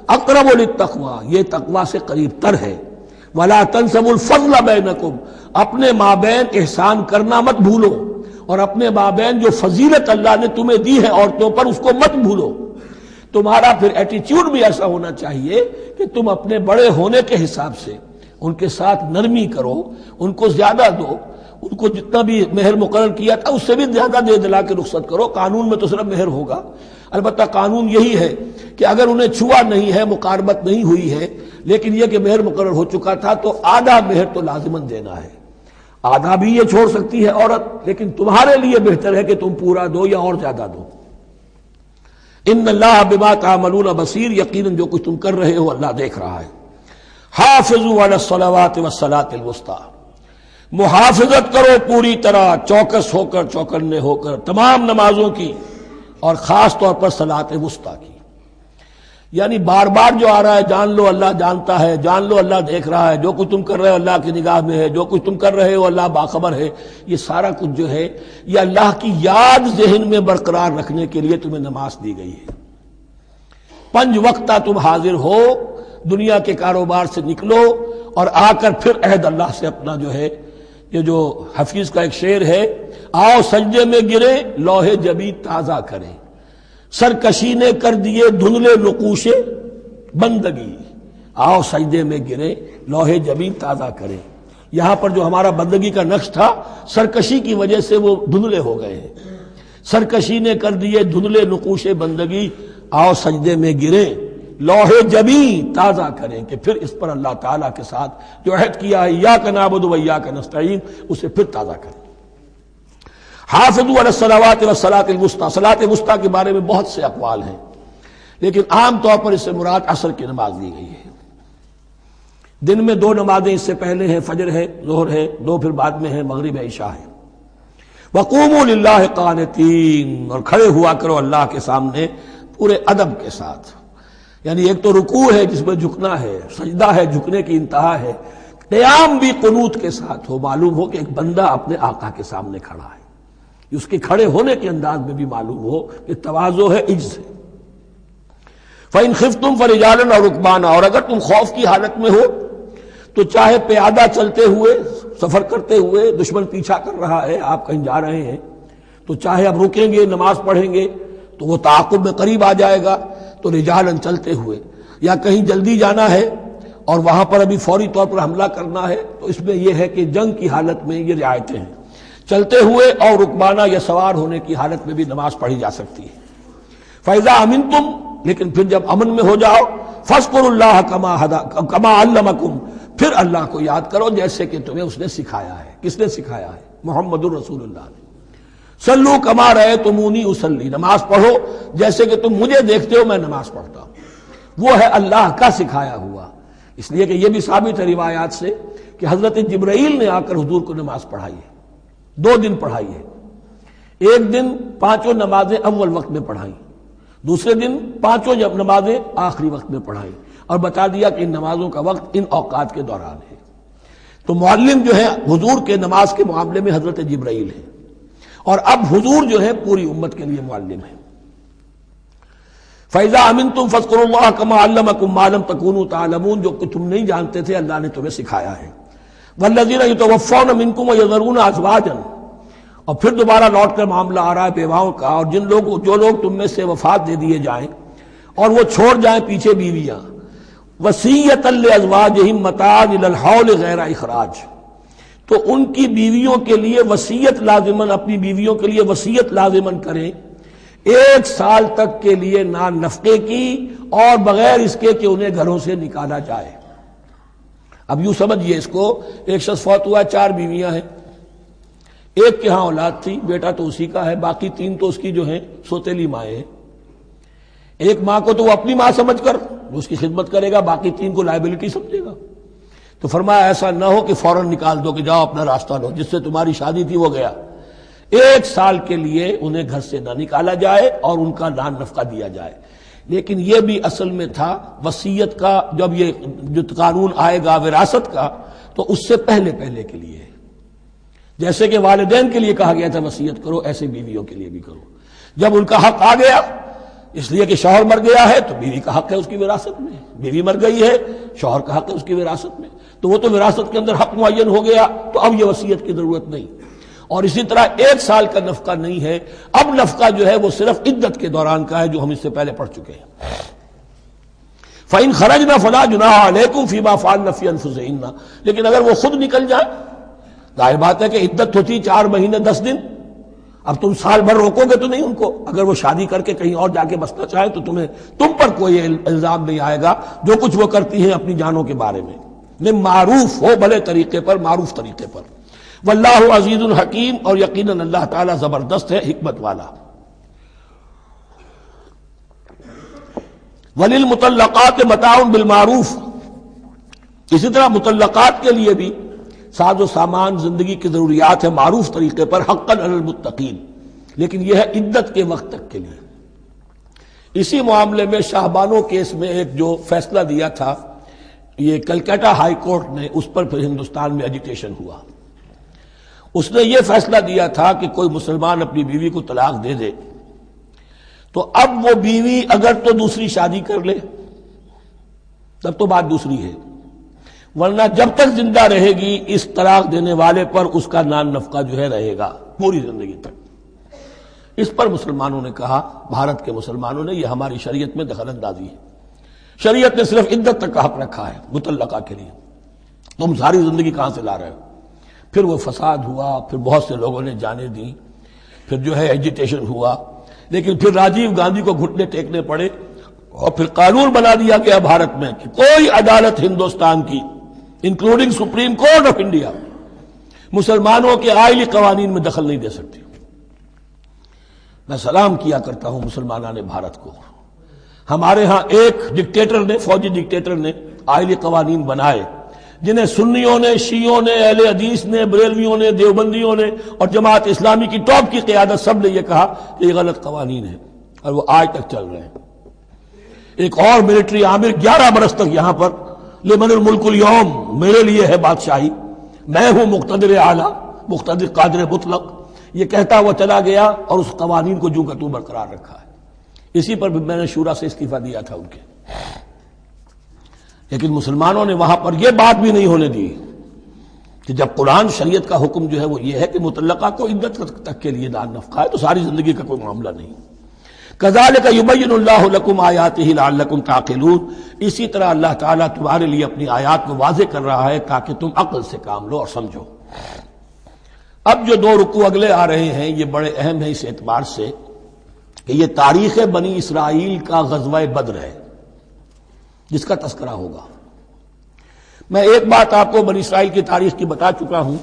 Speaker 1: اقرب للتقوی، یہ تقوی سے قریب تر ہے، وَلَا تَنْسَبُوا الْفَضْلَ بَيْنَكُمْ، اپنے مابین احسان کرنا مت بھولو، اور اپنے مابین جو فضیلت اللہ نے تمہیں دی ہے عورتوں پر اس کو مت بھولو۔ تمہارا پھر ایٹیچیوڈ بھی ایسا ہونا چاہیے کہ تم اپنے بڑے ہونے کے حساب سے ان کے ساتھ نرمی کرو، ان کو زیادہ دو، ان کو جتنا بھی مہر مقرر کیا تھا اس سے بھی زیادہ دے دلا کے رخصت کرو۔ قانون میں تو صرف مہر ہوگا، البتہ قانون یہی ہے کہ اگر انہیں چھوا نہیں ہے، مقاربت نہیں ہوئی ہے، لیکن یہ کہ مہر مقرر ہو چکا تھا تو آدھا مہر تو لازماً دینا ہے، آدھا بھی یہ چھوڑ سکتی ہے عورت، لیکن تمہارے لیے بہتر ہے کہ تم پورا دو یا اور زیادہ دو۔ ان اللہ بما تعملون بصیر، یقیناً جو کچھ تم کر رہے ہو اللہ دیکھ رہا ہے۔ حافظوا علی الصلوات والصلاۃ الوسطی، محافظت کرو پوری طرح، چوکس ہو کر، چوکنے ہو کر تمام نمازوں کی، اور خاص طور پر صلاۃ وسطیٰ کی۔ یعنی بار بار جو آ رہا ہے جان لو اللہ جانتا ہے، جان لو اللہ دیکھ رہا ہے، جو کچھ تم کر رہے ہو اللہ کی نگاہ میں ہے، جو کچھ تم کر رہے ہو اللہ باخبر ہے، یہ سارا کچھ جو ہے یہ اللہ کی یاد ذہن میں برقرار رکھنے کے لیے تمہیں نماز دی گئی ہے۔ 5 وقتہ تم حاضر ہو، دنیا کے کاروبار سے نکلو اور آ کر پھر عہد اللہ سے اپنا جو ہے، یہ جو حفیظ کا ایک شعر ہے، آؤ سجدے میں گرے لوح جبی تازہ کریں، سرکشی نے کر دیے دھندلے نقوش بندگی، آؤ سجدے میں گرے لوح جبی تازہ کریں۔ یہاں پر جو ہمارا بندگی کا نقش تھا سرکشی کی وجہ سے وہ دھندلے ہو گئے ہیں، سرکشی نے کر دیے دھندلے نقوش بندگی، آؤ سجدے میں گرے لوح جبی تازہ کریں، کہ پھر اس پر اللہ تعالیٰ کے ساتھ جو عہد کیا ہے ایاک نعبد و ایاک نستعین اسے پھر تازہ کریں۔ حافظوا علی الصلوات والصلاۃ الوسطی، صلاۃ وسطیٰ کے بارے میں بہت سے اقوال ہیں، لیکن عام طور پر اس سے مراد عصر کی نماز لی گئی ہے۔ دن میں 2 نمازیں اس سے پہلے ہیں، فجر ہے، ظہر ہے، 2 پھر بعد میں ہے، مغرب ہے، عشاء ہے۔ وقوموا للہ قانتین، اور کھڑے ہوا کرو اللہ کے سامنے پورے ادب کے ساتھ، یعنی ایک تو رکوع ہے جس میں جھکنا ہے، سجدہ ہے جھکنے کی انتہا ہے، قیام بھی قنوت کے ساتھ ہو، معلوم ہو کہ ایک بندہ اپنے آقا کے سامنے کھڑا ہے، اس کے کھڑے ہونے کے انداز میں بھی معلوم ہو کہ تواضع ہے، عجز ہے۔ فَإِنْ خِفْتُمْ فَرِجَالًا أَوْ رُكْبَانًا، اور اگر تم خوف کی حالت میں ہو تو چاہے پیادہ چلتے ہوئے، سفر کرتے ہوئے، دشمن پیچھا کر رہا ہے، آپ کہیں جا رہے ہیں تو چاہے اب رکیں گے نماز پڑھیں گے تو وہ تعاقب میں قریب آ جائے گا تو رجالن چلتے ہوئے، یا کہیں جلدی جانا ہے اور وہاں پر ابھی فوری طور پر حملہ کرنا ہے تو اس میں یہ ہے کہ جنگ کی حالت میں یہ رعایتیں ہیں، چلتے ہوئے اور رکبانہ یا سوار ہونے کی حالت میں بھی نماز پڑھی جا سکتی ہے۔ فَإِذَا أَمِنْتُمْ، لیکن پھر جب امن میں ہو جاؤ، فَاذْكُرُوا اللَّهَ كَمَا عَلَّمَكُمْ، پھر اللہ کو یاد کرو جیسے کہ تمہیں اس نے سکھایا ہے۔ کس نے سکھایا ہے؟ محمد الرسول اللہ نے۔ صلو کما رأیتمونی اصلی، نماز پڑھو جیسے کہ تم مجھے دیکھتے ہو میں نماز پڑھتا ہوں، وہ ہے اللہ کا سکھایا ہوا۔ اس لیے کہ یہ بھی ثابت ہے روایات سے کہ حضرت جبرائیل نے آ کر حضور کو نماز پڑھائی ہے، 2 دن پڑھائی ہے، ایک دن 5 نمازیں اول وقت میں پڑھائیں، دوسرے دن 5 نمازیں آخری وقت میں پڑھائیں، اور بتا دیا کہ ان نمازوں کا وقت ان اوقات کے دوران ہے۔ تو معلم جو ہے حضور کے نماز کے معاملے میں حضرت جبرائیل ہے، اور اب حضور جو ہے پوری امت کے لیے معلم ہے۔ فَإِذَا أَمِنْتُمْ فَاذْكُرُوا اللَّهَ كَمَا عَلَّمَكُم مَّا لَمْ تَكُونُوا تَعْلَمُونَ، جو کہ تم نہیں جانتے تھے اللہ نے تمہیں سکھایا ہے۔ وَالَّذِينَ يَتَوَفَّوْنَ مِنكُمْ وَيَذَرُونَ أَزْوَاجًا، اور پھر دوبارہ لوٹ کر معاملہ آ رہا ہے بیواؤں کا، اور جو لوگ تم میں سے وفات دے دیے جائیں اور وہ چھوڑ جائیں پیچھے بیویاں، وصیۃ لازواجہم متاعا الی الحول غیر اخراج، تو ان کی بیویوں کے لیے وصیت لازماً، اپنی بیویوں کے لیے وصیت لازماً کریں 1 سال تک کے لیے نان نفقے کی، اور بغیر اس کے کہ انہیں گھروں سے نکالا جائے۔ اب یوں سمجھیے اس کو، ایک شخص فوت ہوا، 4 بیویاں ہیں، ایک کے ہاں اولاد تھی، بیٹا تو اسی کا ہے، باقی 3 تو اس کی جو ہیں سوتیلی مائیں ہیں۔ ایک ماں کو تو وہ اپنی ماں سمجھ کر اس کی خدمت کرے گا، باقی 3 کو لائبلٹی سمجھے گا۔ تو فرمایا ایسا نہ ہو کہ فوراً نکال دو کہ جاؤ اپنا راستہ لو، جس سے تمہاری شادی تھی وہ گیا۔ 1 سال کے لیے انہیں گھر سے نہ نکالا جائے اور ان کا نان نفقہ دیا جائے۔ لیکن یہ بھی اصل میں تھا وصیت کا، جب یہ جو قانون آئے گا وراثت کا تو اس سے پہلے کے لیے ہے۔ جیسے کہ والدین کے لیے کہا گیا تھا وصیت کرو، ایسے بیویوں کے لیے بھی کرو۔ جب ان کا حق آ گیا، اس لیے کہ شوہر مر گیا ہے تو بیوی کا حق ہے اس کی وراثت میں، بیوی مر گئی ہے شوہر کا حق ہے اس کی وراثت میں، تو وہ تو وراثت کے اندر حق معین ہو گیا، تو اب یہ وصیت کی ضرورت نہیں۔ اور اسی طرح 1 سال کا نفقہ نہیں ہے، اب نفقہ جو ہے وہ صرف عدت کے دوران کا ہے، جو ہم اس سے پہلے پڑھ چکے ہیں۔ فَإِنْ خَرَجْنَ فَلَا جُنَاحَ عَلَيْكُمْ فِي مَا فَعَلْنَ فِي أَنفُسِهِنَّ، لیکن اگر وہ خود نکل جائیں، ظاہر بات ہے کہ عدت ہوتی 4 مہینے 10 دن، اب تم سال بھر روکو گے تو نہیں ان کو، اگر وہ شادی کر کے کہیں اور جا کے بسنا چاہیں تو تم پر کوئی الزام نہیں آئے گا، جو کچھ وہ کرتی ہیں اپنی جانوں کے بارے میں معروف ہو، بھلے طریقے پر، معروف طریقے پر۔ واللہ عزیز الحکیم، اور یقیناً اللہ تعالیٰ زبردست ہے، حکمت والا۔ وللمطلقات متاع بالمعروف، اسی طرح مطلقات کے لیے بھی ساز و سامان زندگی کی ضروریات ہے معروف طریقے پر، حقا علی المتقین، لیکن یہ ہے عدت کے وقت تک کے لیے۔ اسی معاملے میں شاہ بانو کیس میں ایک جو فیصلہ دیا تھا، یہ کلکتہ ہائی کورٹ نے، اس پر پھر ہندوستان میں ایجیٹیشن ہوا۔ اس نے یہ فیصلہ دیا تھا کہ کوئی مسلمان اپنی بیوی کو طلاق دے دے تو اب وہ بیوی اگر تو دوسری شادی کر لے تب تو بات دوسری ہے، ورنہ جب تک زندہ رہے گی اس طلاق دینے والے پر اس کا نان نفقہ جو ہے رہے گا پوری زندگی تک۔ اس پر مسلمانوں نے کہا، بھارت کے مسلمانوں نے، یہ ہماری شریعت میں دخل اندازی ہے، شریعت نے صرف عدت تک کا حق رکھا ہے مطلقہ کے لیے، تم ساری زندگی کہاں سے لا رہے ہو؟ پھر وہ فساد ہوا، پھر بہت سے لوگوں نے جانیں دیں، پھر جو ہے ایجیٹیشن ہوا، لیکن پھر راجیو گاندھی کو گھٹنے ٹیکنے پڑے، اور پھر قانون بنا دیا گیا بھارت میں کہ کوئی عدالت ہندوستان کی including supreme court of India مسلمانوں کے آئلی قوانین میں دخل نہیں دے سکتی۔ میں سلام کیا کرتا ہوں مسلمانان بھارت کو، ہمارے ہاں ایک ڈکٹیٹر نے، فوجی ڈکٹیٹر نے آئلی قوانین بنائے، جنہیں سنیوں نے، شیعوں نے، اہل حدیث نے، بریلویوں نے، دیوبندیوں نے اور جماعت اسلامی کی ٹاپ کی قیادت سب نے یہ کہا کہ یہ غلط قوانین ہیں، اور وہ آج تک چل رہے ہیں۔ ایک اور ملٹری عامر 11 برس تک یہاں پر، لمن الملک اليوم، میرے لیے ہے بادشاہی، میں ہوں مقتدر اعلیٰ، مقتدر قادر مطلق، یہ کہتا ہوا چلا گیا اور اس قوانین کو جو کا تو برقرار رکھا ہے۔ اسی پر بھی میں نے شورا سے استعفیٰ دیا تھا ان کے، لیکن مسلمانوں نے وہاں پر یہ بات بھی نہیں ہونے دی کہ جب قرآن شریعت کا حکم جو ہے وہ یہ ہے کہ مطلقہ کو عدت تک کے لیے نان نفقہ ہے تو ساری زندگی کا کوئی معاملہ نہیں۔ کذالک یبین اللہ لکم آیاتہ لعلکم تعقلون، اسی طرح اللہ تعالیٰ تمہارے لیے اپنی آیات کو واضح کر رہا ہے تاکہ تم عقل سے کام لو اور سمجھو۔ اب جو 2 رکوع اگلے آ رہے ہیں یہ بڑے اہم ہیں اس اعتبار سے کہ یہ تاریخ بنی اسرائیل کا غزوہ بدر ہے جس کا تذکرہ ہوگا۔ میں ایک بات آپ کو بنی اسرائیل کی تاریخ کی بتا چکا ہوں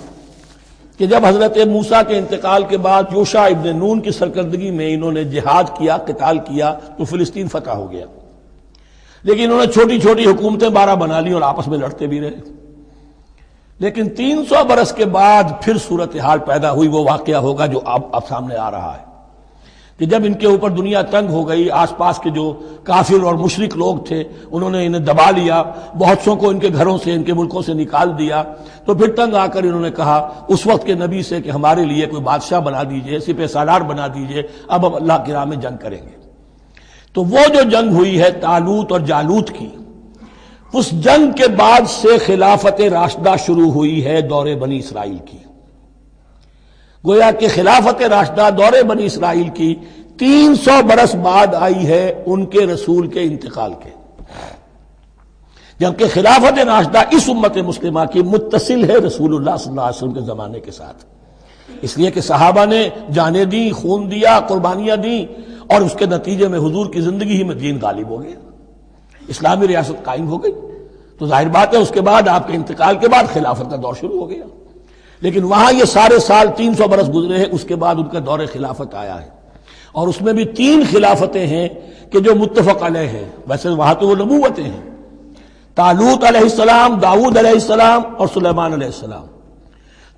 Speaker 1: کہ جب حضرت موسیٰ کے انتقال کے بعد یوشع ابن نون کی سرکردگی میں انہوں نے جہاد کیا، قتال کیا تو فلسطین فتح ہو گیا، لیکن انہوں نے چھوٹی چھوٹی حکومتیں 12 بنا لی اور آپس میں لڑتے بھی رہے۔ لیکن 300 برس کے بعد پھر صورتحال پیدا ہوئی، وہ واقعہ ہوگا جو اب سامنے آ رہا ہے کہ جب ان کے اوپر دنیا تنگ ہو گئی، آس پاس کے جو کافر اور مشرک لوگ تھے انہوں نے انہیں دبا لیا، بہت سو کو ان کے گھروں سے، ان کے ملکوں سے نکال دیا، تو پھر تنگ آ کر انہوں نے کہا اس وقت کے نبی سے کہ ہمارے لیے کوئی بادشاہ بنا دیجئے، سپہ سالار بنا دیجئے، اب ہم اللہ کی راہ میں جنگ کریں گے۔ تو وہ جو جنگ ہوئی ہے طالوت اور جالوت کی، اس جنگ کے بعد سے خلافت راشدہ شروع ہوئی ہے دور بنی اسرائیل کی۔ گویا کہ خلافت راشدہ دور بنی اسرائیل کی 300 برس بعد آئی ہے ان کے رسول کے انتقال کے۔ جبکہ خلافت راشدہ اس امت مسلمہ کی متصل ہے رسول اللہ صلی اللہ علیہ وسلم کے زمانے کے ساتھ، اس لیے کہ صحابہ نے جانیں دیں، خون دیا، قربانیاں دیں، اور اس کے نتیجے میں حضور کی زندگی ہی میں دین غالب ہو گیا، اسلامی ریاست قائم ہو گئی۔ تو ظاہر بات ہے اس کے بعد آپ کے انتقال کے بعد خلافت کا دور شروع ہو گیا، لیکن وہاں یہ سارے سال 300 برس گزرے ہیں، اس کے بعد ان کا دور خلافت آیا ہے، اور اس میں بھی 3 خلافتیں ہیں کہ جو متفق علیہ ہیں، ویسے وہاں تو وہ نبوتیں ہیں، طالوت علیہ السلام، داؤد علیہ السلام اور سلیمان علیہ السلام۔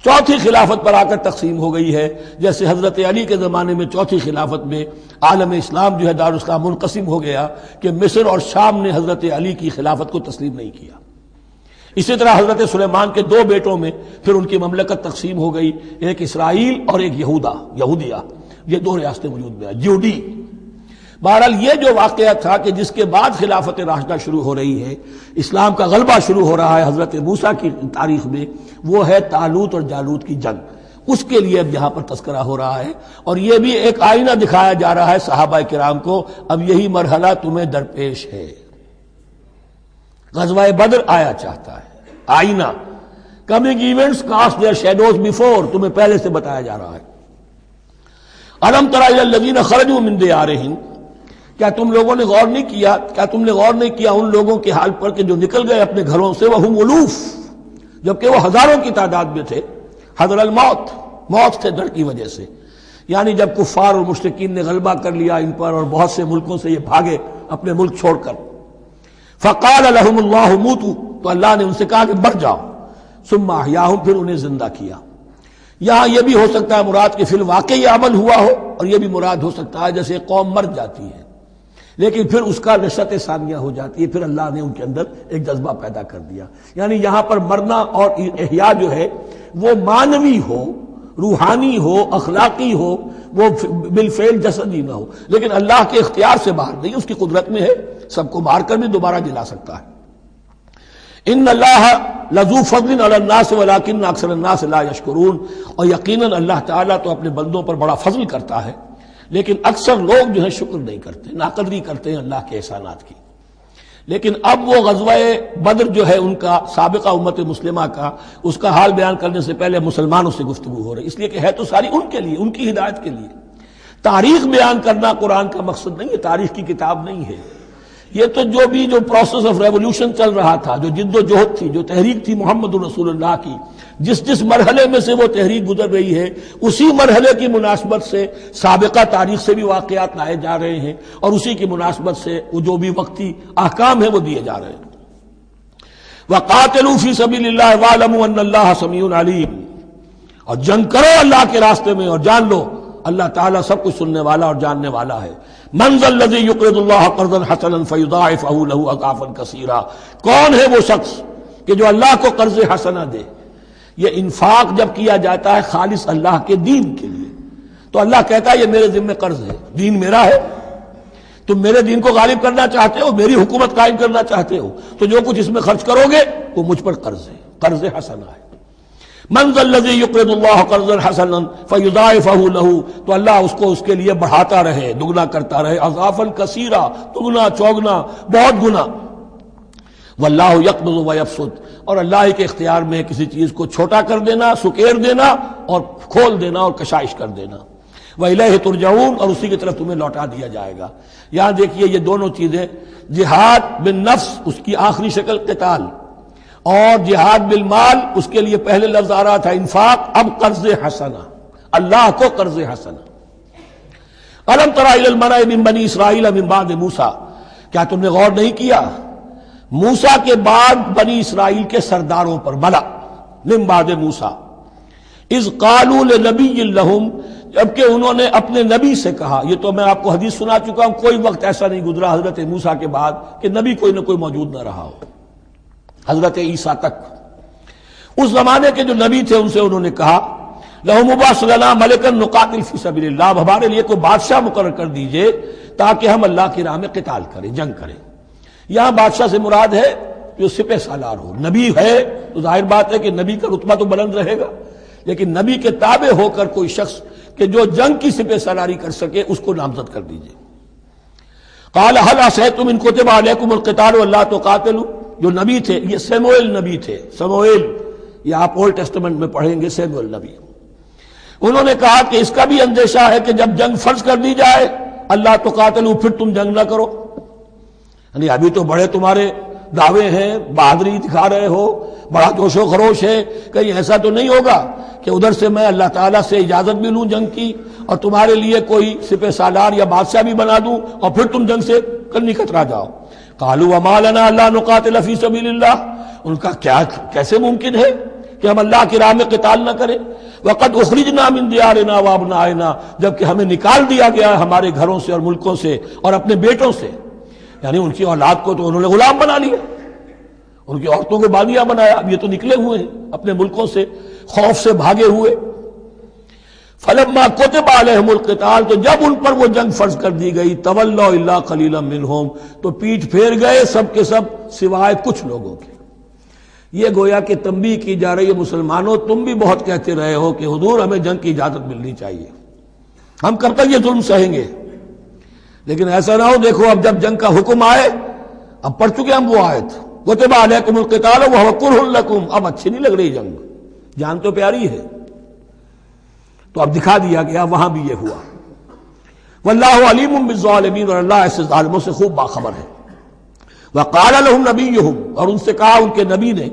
Speaker 1: چوتھی خلافت پر آ کر تقسیم ہو گئی ہے، جیسے حضرت علی کے زمانے میں چوتھی خلافت میں عالم اسلام جو ہے دارالاسلام منقسم ہو گیا کہ مصر اور شام نے حضرت علی کی خلافت کو تسلیم نہیں کیا۔ اسی طرح حضرت سلیمان کے 2 بیٹوں میں پھر ان کی مملکت تقسیم ہو گئی، ایک اسرائیل اور ایک یہودیہ، یہ 2 ریاستیں وجود میں ہیں، جیوڈی۔ بہرحال یہ جو واقعہ تھا کہ جس کے بعد خلافت راشدہ شروع ہو رہی ہے، اسلام کا غلبہ شروع ہو رہا ہے حضرت موسیٰ کی تاریخ میں، وہ ہے طالوت اور جالوت کی جنگ۔ اس کے لیے اب یہاں پر تذکرہ ہو رہا ہے، اور یہ بھی ایک آئینہ دکھایا جا رہا ہے صحابہ کرام کو، اب یہی مرحلہ تمہیں درپیش ہے۔ غزوہ بدر آیا چاہتا ہے، آئینہ، coming events cast their shadows before, تمہیں پہلے سے بتایا جا رہا ہے۔ الم تر الی الذین خرجوا من دیارہم، کیا تم لوگوں نے غور نہیں کیا، کیا تم نے غور نہیں کیا ان لوگوں کے حال پر کہ جو نکل گئے اپنے گھروں سے، وہم الوف، جبکہ وہ ہزاروں کی تعداد میں تھے، حذر الموت، موت سے ڈر کی وجہ سے، یعنی جب کفار اور مشرکین نے غلبہ کر لیا ان پر اور بہت سے ملکوں سے یہ بھاگے اپنے ملک چھوڑ کر، فقال لهم اللہ موتوا، تو اللہ نے ان سے کہا کہ مر جاؤ، ثم احیاہم، پھر انہیں زندہ کیا۔ یہاں یہ بھی ہو سکتا ہے مراد کہ فی الواقع یہ عمل ہوا ہو، اور یہ بھی مراد ہو سکتا ہے جیسے قوم مر جاتی ہے لیکن پھر اس کا نشأت ثانیہ ہو جاتی ہے، پھر اللہ نے ان کے اندر ایک جذبہ پیدا کر دیا، یعنی یہاں پر مرنا اور احیاء جو ہے وہ معنوی ہو، روحانی ہو، اخلاقی ہو، وہ بالفعل جسدی نہ ہو، لیکن اللہ کے اختیار سے باہر نہیں، اس کی قدرت میں ہے، سب کو مار کر بھی دوبارہ جلا سکتا ہے۔ ان اللہ لذو فضل علی الناس ولکن اکثر الناس لا یشکرون، اور یقیناً اللہ تعالیٰ تو اپنے بندوں پر بڑا فضل کرتا ہے، لیکن اکثر لوگ جو ہے شکر نہیں کرتے، ناقدری کرتے ہیں اللہ کے احسانات کی۔ لیکن اب وہ غزوہ بدر جو ہے ان کا، سابقہ امت مسلمہ کا، اس کا حال بیان کرنے سے پہلے مسلمانوں سے گفتگو ہو رہی، اس لیے کہ ہے تو ساری ان کے لیے، ان کی ہدایت کے لیے۔ تاریخ بیان کرنا قرآن کا مقصد نہیں ہے، تاریخ کی کتاب نہیں ہے یہ، تو جو پروسیس آف ریولوشن چل رہا تھا، جو جد و جہد تھی، جو تحریک تھی محمد رسول اللہ کی، جس مرحلے میں سے وہ تحریک گزر رہی ہے، اسی مرحلے کی مناسبت سے سابقہ تاریخ سے بھی واقعات لائے جا رہے ہیں، اور اسی کی مناسبت سے وہ جو بھی وقتی احکام ہیں وہ دیے جا رہے ہیں۔ وَقَاتِلُوا فِي سَبِيلِ اللَّهِ وَاعْلَمُوا أَنَّ اللَّهَ سَمِيعٌ عَلِيمٌ، اور جنگ کرو اللہ کے راستے میں، اور جان لو اللہ تعالیٰ سب کچھ سننے والا اور جاننے والا ہے۔ مَنْ ذَا الَّذِي يُقْرِضُ اللَّهَ قَرْضًا حَسَنًا فَيُضَاعِفَهُ لَهُ أَضْعَافًا كَثِيرًا، کون ہے وہ شخص کہ جو اللہ کو قرض حسنہ دے؟ یہ انفاق جب کیا جاتا ہے خالص اللہ کے دین کے لیے، تو اللہ کہتا ہے یہ میرے ذمہ قرض ہے، دین میرا ہے، تم میرے دین کو غالب کرنا چاہتے ہو، میری حکومت قائم کرنا چاہتے ہو، تو جو کچھ اس میں خرچ کرو گے وہ مجھ پر قرض ہے، قرض حسنہ ہے۔ من ذا الذی یقرض اللہ قرضا حسنا فیضاعفہ لہ، تو اللہ اس کو اس کے لیے بڑھاتا رہے، دگنا کرتا رہے، اضعافا کثیرا، دگنا چوگنا، بہت گنا۔ واللہ یقبض ویبسط، اور اللہ کے اختیار میں کسی چیز کو چھوٹا کر دینا، سکیر دینا، اور کھول دینا اور کشائش کر دینا۔ وَإِلَيْهِ تُرْجَعُونَ، اور اسی کی طرف تمہیں لوٹا دیا جائے گا۔ یہاں دیکھیے یہ دونوں چیزیں، جہاد بالنفس اس کی آخری شکل قتال، اور جہاد بالمال اس کے لیے پہلے لفظ آ رہا تھا انفاق، اب قرض حسنہ، اللہ کو قرض حسنہ۔ أَلَمْ تَرَ إِلَى الْمَلَإِ مِن بَنِي إِسْرَائِيلَ مِن بَعْدِ مُوسَىٰ، کیا تم نے غور نہیں کیا موسیٰ کے بعد بنی اسرائیل کے سرداروں پر، ملا من بعد موسیٰ، اذ قالوا لنبی لہم، جبکہ انہوں نے اپنے نبی سے کہا، یہ تو میں آپ کو حدیث سنا چکا ہوں، کوئی وقت ایسا نہیں گزرا حضرت موسیٰ کے بعد کہ نبی کوئی نہ کوئی موجود نہ رہا ہو، حضرت عیسیٰ تک۔ اس زمانے کے جو نبی تھے ان سے انہوں نے کہا لَهُمْ مُبَعَثْ لَنَا مَلِكًا نُقَاتِلْ فِي سَبِيلِ اللَّهِ، اب ہمارے لیے کوئی بادشاہ مقرر کر دیجئے تاکہ ہم اللہ کی راہ میں قتال کریں، جنگ کریں۔ یہاں بادشاہ سے مراد ہے جو سپہ سالار ہو، نبی ہے تو ظاہر بات ہے کہ نبی کا رتبہ تو بلند رہے گا، لیکن نبی کے تابع ہو کر کوئی شخص کہ جو جنگ کی سپہ سالاری کر سکے اس کو نامزد کر دیجئے۔ قال هل عصیتم ان کتب علیکم القتال الا تقاتلوا، جو نبی تھے، یہ سیموئیل نبی تھے، سموئیل، یہ آپ اولڈ ٹیسٹمنٹ میں پڑھیں گے، سیموئیل نبی، انہوں نے کہا کہ اس کا بھی اندیشہ ہے کہ جب جنگ فرض کر دی جائے اللہ تو قاتلوا، پھر تم جنگ نہ کرو، یعنی ابھی تو بڑے تمہارے دعوے ہیں، بہادری دکھا رہے ہو، بڑا جوش و خروش ہے، کہیں ایسا تو نہیں ہوگا کہ ادھر سے میں اللہ تعالیٰ سے اجازت بھی لوں جنگ کی اور تمہارے لیے کوئی سپہ سالار یا بادشاہ بھی بنا دوں اور پھر تم جنگ سے کرنی کترا جاؤ۔ قالوا وما لنا الا نقاتل فی سبیل اللہ، ان کا کیسے ممکن ہے کہ ہم اللہ کی راہ میں قتال نہ کریں؟ وقد اخرجنا من دیارنا وابنائنا، جبکہ ہمیں نکال دیا گیا ہے ہمارے گھروں سے اور ملکوں سے اور اپنے بیٹوں سے، یعنی ان کی اولاد کو تو انہوں نے غلام بنا لیا، ان کی عورتوں کو باندیاں بنایا، اب یہ تو نکلے ہوئے ہیں اپنے ملکوں سے، خوف سے بھاگے ہوئے۔ فلما كتب عليهم القتال، تو جب ان پر وہ جنگ فرض کر دی گئی، تولوا الا قليلا منهم، تو پیٹھ پھیر گئے سب کے سب سوائے کچھ لوگوں کے۔ یہ گویا کہ تنبیہ کی جا رہی ہے، مسلمانوں تم بھی بہت کہتے رہے ہو کہ حضور ہمیں جنگ کی اجازت ملنی چاہیے، ہم کب تک یہ ظلم سہیں گے، لیکن ایسا نہ ہو، دیکھو اب جب جنگ کا حکم آئے، اب پڑھ چکے ہم وہ آیت کتب علیکم القتال وہو کرہ لکم، اب اچھی نہیں لگ رہی جنگ، جان تو پیاری ہے، تو اب دکھا دیا گیا وہاں بھی یہ ہوا۔ واللہ علیم بالظالمین، اور اللہ ایسے ظالموں سے خوب باخبر ہے۔ وقال لهم نبیہم، اور ان سے کہا ان کے نبی نے،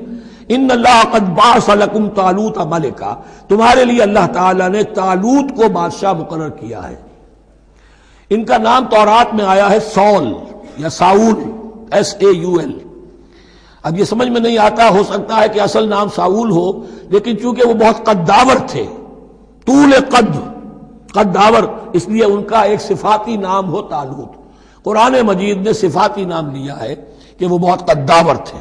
Speaker 1: ان اللہ قد بعث لکم طالوت ملکا، تمہارے لیے اللہ تعالیٰ نے طالوت کو بادشاہ مقرر کیا ہے۔ ان کا نام تورات میں آیا ہے سول یا ساؤل، SAUL۔ اب یہ سمجھ میں نہیں آتا، ہو سکتا ہے کہ اصل نام ساؤل ہو، لیکن چونکہ وہ بہت قداور تھے، طول قداور، اس لیے ان کا ایک صفاتی نام ہو طالوت۔ قرآن مجید نے صفاتی نام لیا ہے کہ وہ بہت قداور تھے۔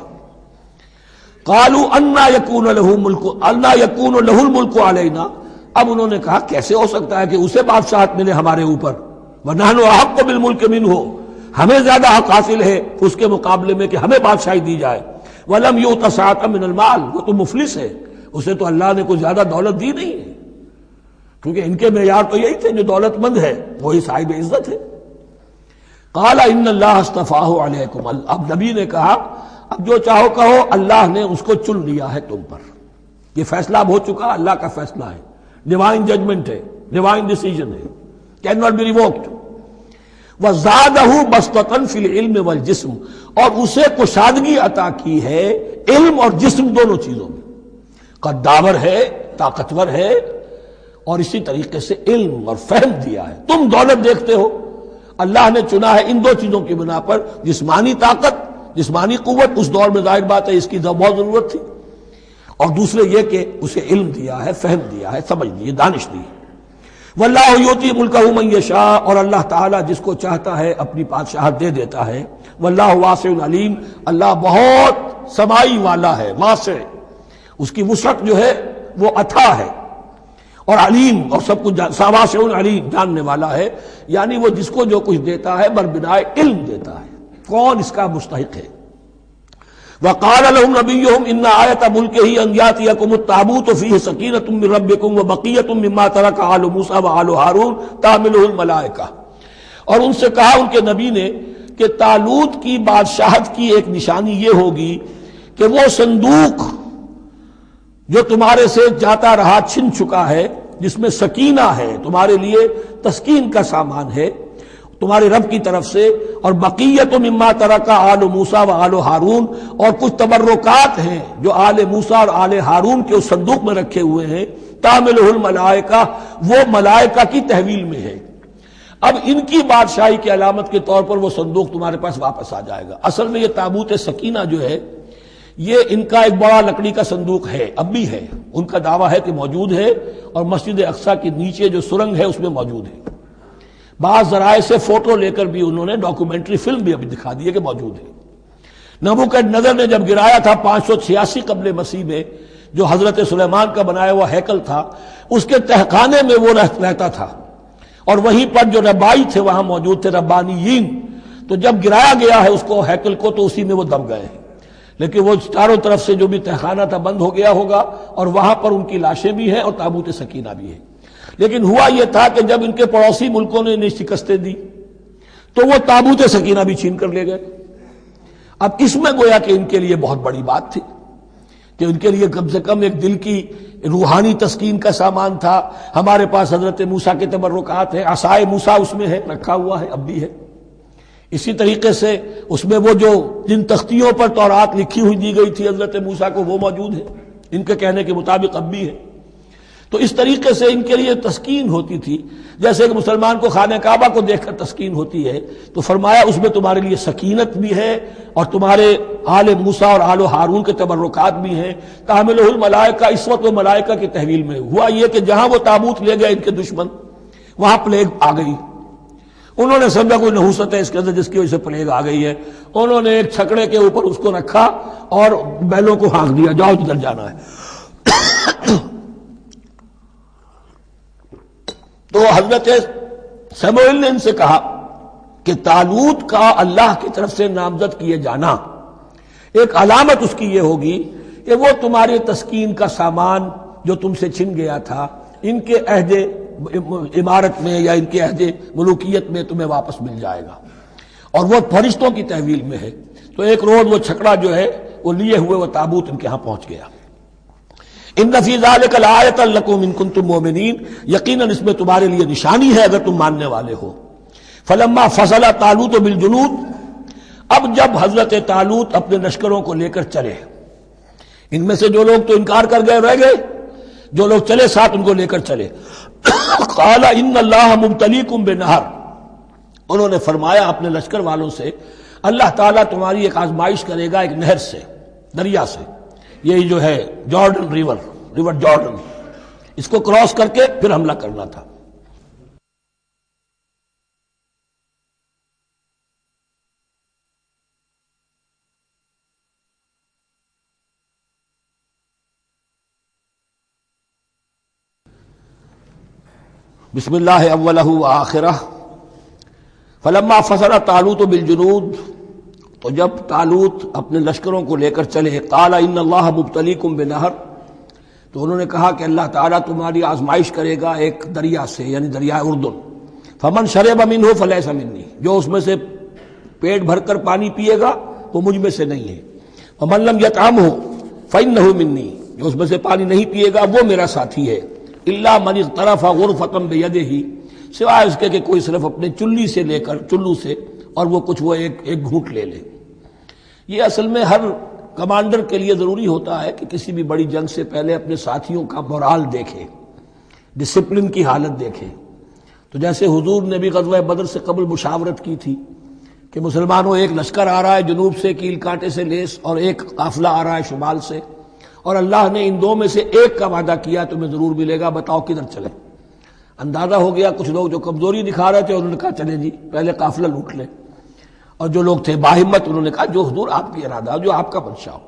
Speaker 1: قالوا انا یکون له الملک علینا، اب انہوں نے کہا کیسے ہو سکتا ہے کہ اسے بادشاہت ملے ہمارے اوپر، ونحن احق بالملک منہ، ہمیں زیادہ حق حاصل ہے اس کے مقابلے میں کہ ہمیں بادشاہی دی جائے۔ ولم یؤت سعۃ من المال، وہ تو مفلس ہے، اسے تو اللہ نے کوئی زیادہ دولت دی نہیں ہے، کیونکہ ان کے معیار تو یہی تھے، جو دولت مند ہے وہی صاحب عزت ہے۔ قال ان اللہ اصطفاہ علیکم، اب نبی نے کہا اب جو چاہو کہو، اللہ نے اس کو چن لیا ہے تم پر، یہ فیصلہ اب ہو چکا، اللہ کا فیصلہ ہے، ڈیوائن ججمنٹ ہے، ڈیوائن ڈیسیژن ہے، کین ناٹ بی ریووکڈ۔ وزادہ بسطۃ فی العلم والجسم، اور اسے کشادگی عطا کی ہے علم اور جسم دونوں چیزوں میں، قداور ہے، طاقتور ہے، اور اسی طریقے سے علم اور فہم دیا ہے۔ تم دولت دیکھتے ہو، اللہ نے چنا ہے ان دو چیزوں کی بنا پر، جسمانی طاقت، جسمانی قوت، اس دور میں ظاہر بات ہے اس کی بہت ضرورت تھی، اور دوسرے یہ کہ اسے علم دیا ہے، فہم دیا ہے، سمجھ دی ہے، دانش دی ہے۔ واللہ یؤتی ملکہ من یشاء، اور اللہ تعالیٰ جس کو چاہتا ہے اپنی بادشاہت دے دیتا ہے۔ واللہ واسع علیم، اللہ بہت سمائی والا ہے، واسع، اس کی وسعت جو ہے وہ اتھا ہے، اور علیم، اور سب کچھ واسع علیم، جاننے والا ہے، یعنی وہ جس کو جو کچھ دیتا ہے بربنائے علم دیتا ہے، کون اس کا مستحق ہے۔ وقال لهم نبيهم ان آیۃ ملکہ ان یاتیکم التابوت فیہ سکینۃ من ربکم وبقیۃ مما ترک آل موسیٰ وآل ہارون تحملہ الملائکہ، اور ان سے کہا ان کے نبی نے کہ طالوت کی بادشاہت کی ایک نشانی یہ ہوگی کہ وہ صندوق جو تمہارے سے جاتا رہا چھن چکا ہے، جس میں سکینہ ہے، تمہارے لیے تسکین کا سامان ہے تمہارے رب کی طرف سے، اور بقیت مما ترک آل موسیٰ و آل ہارون، اور کچھ تبرکات ہیں جو آل موسیٰ اور آل ہارون کے اس صندوق میں رکھے ہوئے ہیں، تحملہ الملائکہ، وہ ملائکہ کی تحویل میں ہے۔ اب ان کی بادشاہی کی علامت کے طور پر وہ صندوق تمہارے پاس واپس آ جائے گا۔ اصل میں یہ تابوت سکینہ جو ہے یہ ان کا ایک بڑا لکڑی کا صندوق ہے، اب بھی ہے، ان کا دعویٰ ہے کہ موجود ہے، اور مسجد اقصیٰ کے نیچے جو سرنگ ہے اس میں موجود ہے۔ بعض ذرائع سے فوٹو لے کر بھی انہوں نے ڈاکومنٹری فلم بھی ابھی دکھا دی ہے کہ موجود ہے۔ نبوکدنضر نے جب گرایا تھا 586 قبل مسیح میں، جو حضرت سلیمان کا بنایا ہوا ہیکل تھا، اس کے تہخانے میں وہ رہتا تھا، اور وہیں پر جو ربائی تھے وہاں موجود تھے، ربانیین، تو جب گرایا گیا ہے اس کو ہیکل کو تو اسی میں وہ دب گئے ہیں، لیکن وہ چاروں طرف سے جو بھی تہخانہ تھا بند ہو گیا ہوگا، اور وہاں پر ان کی لاشیں بھی ہیں اور تابوت سکینہ بھی ہے۔ لیکن ہوا یہ تھا کہ جب ان کے پڑوسی ملکوں نے انہیں شکستیں دی تو وہ تابوت سکینہ بھی چھین کر لے گئے۔ اب اس میں گویا کہ ان کے لیے بہت بڑی بات تھی کہ ان کے لیے کم سے کم ایک دل کی روحانی تسکین کا سامان تھا. ہمارے پاس حضرت موسیٰ کے تبرکات ہیں، عصائے موسیٰ اس میں ہے، رکھا ہوا ہے، اب بھی ہے. اسی طریقے سے اس میں وہ جو جن تختیوں پر تورات لکھی ہوئی دی گئی تھی حضرت موسیٰ کو، وہ موجود ہے، ان کے کہنے کے مطابق اب بھی ہے. تو اس طریقے سے ان کے لیے تسکین ہوتی تھی، جیسے کہ مسلمان کو خانہ کعبہ کو دیکھ کر تسکین ہوتی ہے. تو فرمایا اس میں تمہارے لیے سکینت بھی ہے اور تمہارے آل موسیٰ اور آل ہارون کے تبرکات بھی ہیں. تحملہ الملائکہ، اس وقت وہ ملائکہ کی تحویل میں ہوا یہ کہ جہاں وہ تابوت لے گئے ان کے دشمن، وہاں پلیگ آ گئی. انہوں نے سمجھا کوئی نحوست ہے اس کے اندر جس کی وجہ سے پلیگ آ گئی ہے. انہوں نے ایک چھکڑے کے اوپر اس کو رکھا اور بیلوں کو ہانک دیا، جاؤ جدھر جانا ہے. تو حضرت سموئیل نے ان سے کہا کہ طالوت کا اللہ کی طرف سے نامزد کیے جانا ایک علامت اس کی یہ ہوگی کہ وہ تمہاری تسکین کا سامان جو تم سے چھن گیا تھا، ان کے عہد عمارت میں یا ان کے عہد ملوکیت میں تمہیں واپس مل جائے گا، اور وہ فرشتوں کی تحویل میں ہے. تو ایک روز وہ چھکڑا جو ہے وہ لیے ہوئے وہ تابوت ان کے ہاں پہنچ گیا. ان فی ذلک لآیۃ لکم ان کنتم مؤمنین، یقیناً اس میں تمہارے لیے نشانی ہے اگر تم ماننے والے ہو. فلما فصل طالوت بالجنود، اب جب حضرت طالوت اپنے لشکروں کو لے کر چلے، ان میں سے جو لوگ تو انکار کر گئے رہ گئے، جو لوگ چلے ساتھ ان کو لے کر چلے. قال ان اللہ مبتلیکم بنہر، انہوں نے فرمایا اپنے لشکر والوں سے اللہ تعالیٰ تمہاری ایک آزمائش کرے گا ایک نہر سے، دریا سے. یہ جو ہے جارڈن ریور جارڈن، اس کو کراس کر کے پھر حملہ کرنا تھا. بسم اللہ اولہ وآخرہ. فلما فصل طالوت بالجنود، تو جب طالوت اپنے لشکروں کو لے کر چلے، قال ان اللہ مبتلیکم بنہر، تو انہوں نے کہا کہ اللہ تعالیٰ تمہاری آزمائش کرے گا ایک دریا سے، یعنی دریائے اردن. فمن شرب منہ فلیس منی، جو اس میں سے پیٹ بھر کر پانی پیے گا وہ مجھ میں سے نہیں ہے. ومن لم یطعمہ فانہ منی، جو اس میں سے پانی نہیں پیے گا وہ میرا ساتھی ہے. الا من اغترف غرفۃ بیدہ، سوائے اس کے کہ کوئی صرف اپنے چلو سے اور وہ کچھ وہ ایک گھونٹ لے لے. یہ اصل میں ہر کمانڈر کے لیے ضروری ہوتا ہے کہ کسی بھی بڑی جنگ سے پہلے اپنے ساتھیوں کا مورال دیکھے، ڈسپلن کی حالت دیکھے. تو جیسے حضور نے بھی غزوہ بدر سے قبل مشاورت کی تھی کہ مسلمانوں ایک لشکر آ رہا ہے جنوب سے کیل کانٹے سے لیس، اور ایک قافلہ آ رہا ہے شمال سے، اور اللہ نے ان دو میں سے ایک کا وعدہ کیا تمہیں ضرور ملے گا، بتاؤ کدھر چلے. اندازہ ہو گیا کچھ لوگ جو کمزوری دکھا رہے تھے انہوں نے کہا چلے جی پہلے قافلہ لوٹ لیں، اور جو لوگ تھے باہمت انہوں نے کہا جو حضور آپ کی ارادہ ہو، جو آپ کا منشا ہو.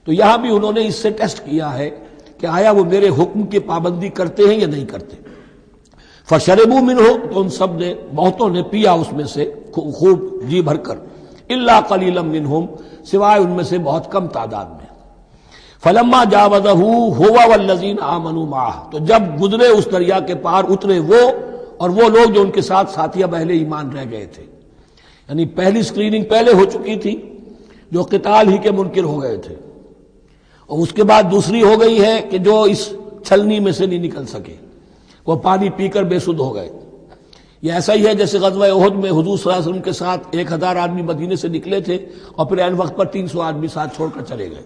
Speaker 1: تو یہاں بھی انہوں نے اس سے ٹیسٹ کیا ہے کہ آیا وہ میرے حکم کی پابندی کرتے ہیں یا نہیں کرتے. فشربوا منہ، تو ان سب نے بہتوں نے پیا اس میں سے خوب جی بھر کر. الا قلیلا منہم، سوائے ان میں سے بہت کم تعداد میں. فلما جاوزہ هو والذین آمنوا معہ، تو جب گزرے اس دریا کے پار، اترے وہ اور وہ لوگ جو ان کے ساتھ ساتھی اب اہل ایمان رہ گئے تھے. یعنی پہلی سکریننگ پہلے ہو چکی تھی جو قتال ہی کے منکر ہو گئے تھے، اور اس کے بعد دوسری ہو گئی ہے کہ جو اس چھلنی میں سے نہیں نکل سکے، وہ پانی پی کر بے سدھ ہو گئے. یہ ایسا ہی ہے جیسے غزوہ احد میں حضور صلی اللہ علیہ وسلم کے ساتھ 1000 آدمی مدینے سے نکلے تھے اور پھر عین وقت پر 300 آدمی ساتھ چھوڑ کر چلے گئے.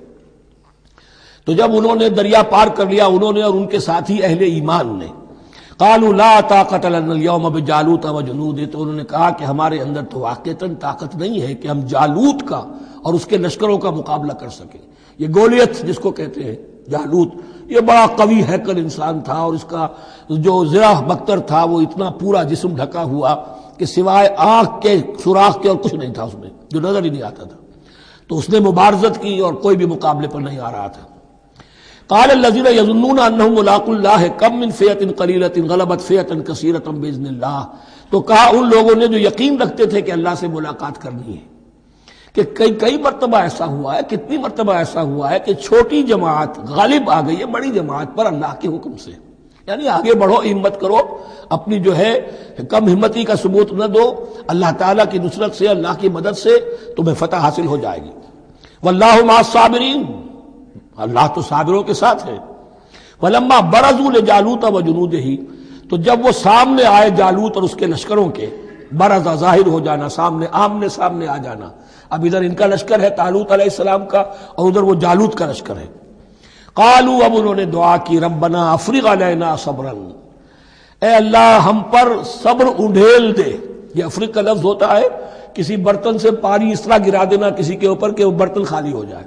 Speaker 1: تو جب انہوں نے دریا پار کر لیا، انہوں نے اور ان کے ساتھی اہل ایمان نے، قالوا لا طاقت لنا اليوم بجالوت وجنودہ، تو انہوں نے کہا کہ ہمارے اندر تو واقعتاً طاقت نہیں ہے کہ ہم جالوت کا اور اس کے لشکروں کا مقابلہ کر سکیں. یہ گولیت جس کو کہتے ہیں جالوت، یہ بڑا قوی ہیکل انسان تھا، اور اس کا جو زرہ بختر تھا وہ اتنا پورا جسم ڈھکا ہوا کہ سوائے آنکھ کے سوراخ کے اور کچھ نہیں تھا اس میں، جو نظر ہی نہیں آتا تھا. تو اس نے مبارزت کی اور کوئی بھی مقابلے پر نہیں آ رہا تھا. قال الذين يظنون انهم ملاقو الله كم من فئة قليلة غلبت فئة كثيرة باذن الله، تو کہا ان لوگوں نے جو یقین رکھتے تھے کہ اللہ سے ملاقات کرنی ہے کہ کئی مرتبہ ایسا ہوا ہے، کتنی مرتبہ ایسا ہوا ہے کہ چھوٹی جماعت غالب آ گئی ہے بڑی جماعت پر اللہ کے حکم سے. یعنی آگے بڑھو، ہمت کرو، اپنی جو ہے کم ہمتی کا ثبوت نہ دو، اللہ تعالیٰ کی نصرت سے، اللہ کی مدد سے تمہیں فتح حاصل ہو جائے گی۔ واللہ مع الصابرین، اللہ تو صابروں کے ساتھ ہے۔ وَلَمَّا بَرَزُوا لِجَالُوتَ وَجُنُودِهِ، تو جب وہ سامنے آئے جالوت اور اس کے لشکروں کے، برزا ظاہر ہو جانا، سامنے آمنے سامنے آ جانا، اب ادھر ان کا لشکر ہے طالوت علیہ السلام کا، اور ادھر وہ جالوت کا لشکر ہے۔ قالوا، اب انہوں نے دعا کی، ربنا افرغ علینا صبرا، اے اللہ ہم پر صبر انڈھیل دے۔ یہ افرغ کا لفظ ہوتا ہے کسی برتن سے پانی اس طرح گرا دینا کسی کے اوپر کہ وہ برتن خالی ہو جائے،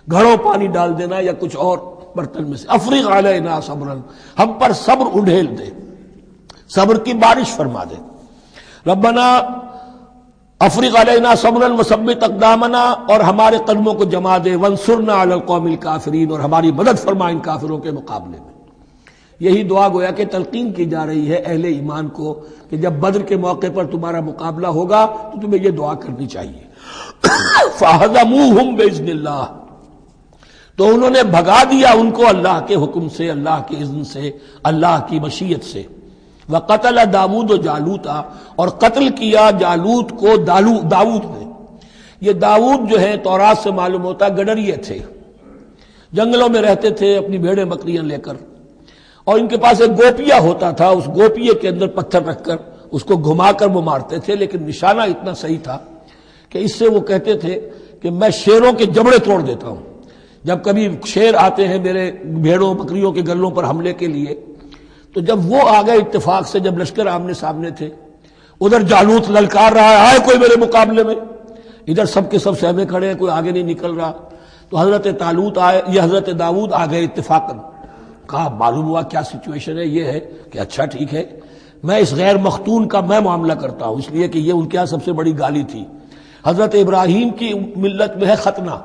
Speaker 1: گھڑوں پانی ڈال دینا یا کچھ اور برتن میں سے۔ افرغ علینا صبرا، ہم پر صبر انڈھیل دے، صبر کی بارش فرما دے۔ ربنا افرغ علینا صبرا وثبت اقدامنا، اور ہمارے قدموں کو جما دے، وانصرنا علی القوم الکافرین، اور ہماری مدد فرما ان کافروں کے مقابلے میں۔ یہی دعا گویا کہ تلقین کی جا رہی ہے اہل ایمان کو کہ جب بدر کے موقع پر تمہارا مقابلہ ہوگا تو تمہیں یہ دعا کرنی چاہیے۔ فَهَزَمُوهُمْ بِإِذْنِ اللَّهِ، تو انہوں نے بھگا دیا ان کو اللہ کے حکم سے، اللہ کے اذن سے، اللہ کی مشیت سے۔ وَقَتَلَ داود جالوتا، اور قتل کیا جالوت کو داود نے۔ یہ داود جو ہے تورات سے معلوم ہوتا گڈریے تھے، جنگلوں میں رہتے تھے اپنی بھیڑیں بکریاں لے کر، اور ان کے پاس ایک گوپیا ہوتا تھا، اس گوپیے کے اندر پتھر رکھ کر اس کو گھما کر وہ مارتے تھے، لیکن نشانہ اتنا صحیح تھا کہ اس سے وہ کہتے تھے کہ میں شیروں کے جبڑے توڑ دیتا ہوں۔ جب کبھی شیر آتے ہیں میرے بھیڑوں بکریوں کے گلوں پر حملے کے لیے، تو جب وہ آ گئے اتفاق سے، جب لشکر آمنے سامنے تھے، ادھر جالوت للکار رہا ہے آئے کوئی میرے مقابلے میں، ادھر سب کے سب سہمے کھڑے ہیں، کوئی آگے نہیں نکل رہا، تو حضرت طالوت آئے، یہ حضرت داود آ گئے اتفاقاً۔ کہا معلوم ہوا کیا سچویشن ہے، یہ ہے کہ اچھا ٹھیک ہے، میں اس غیر مختون کا میں معاملہ کرتا ہوں، اس لیے کہ یہ ان کے یہاں سب سے بڑی گالی تھی۔ حضرت ابراہیم کی ملت میں ہے ختنہ،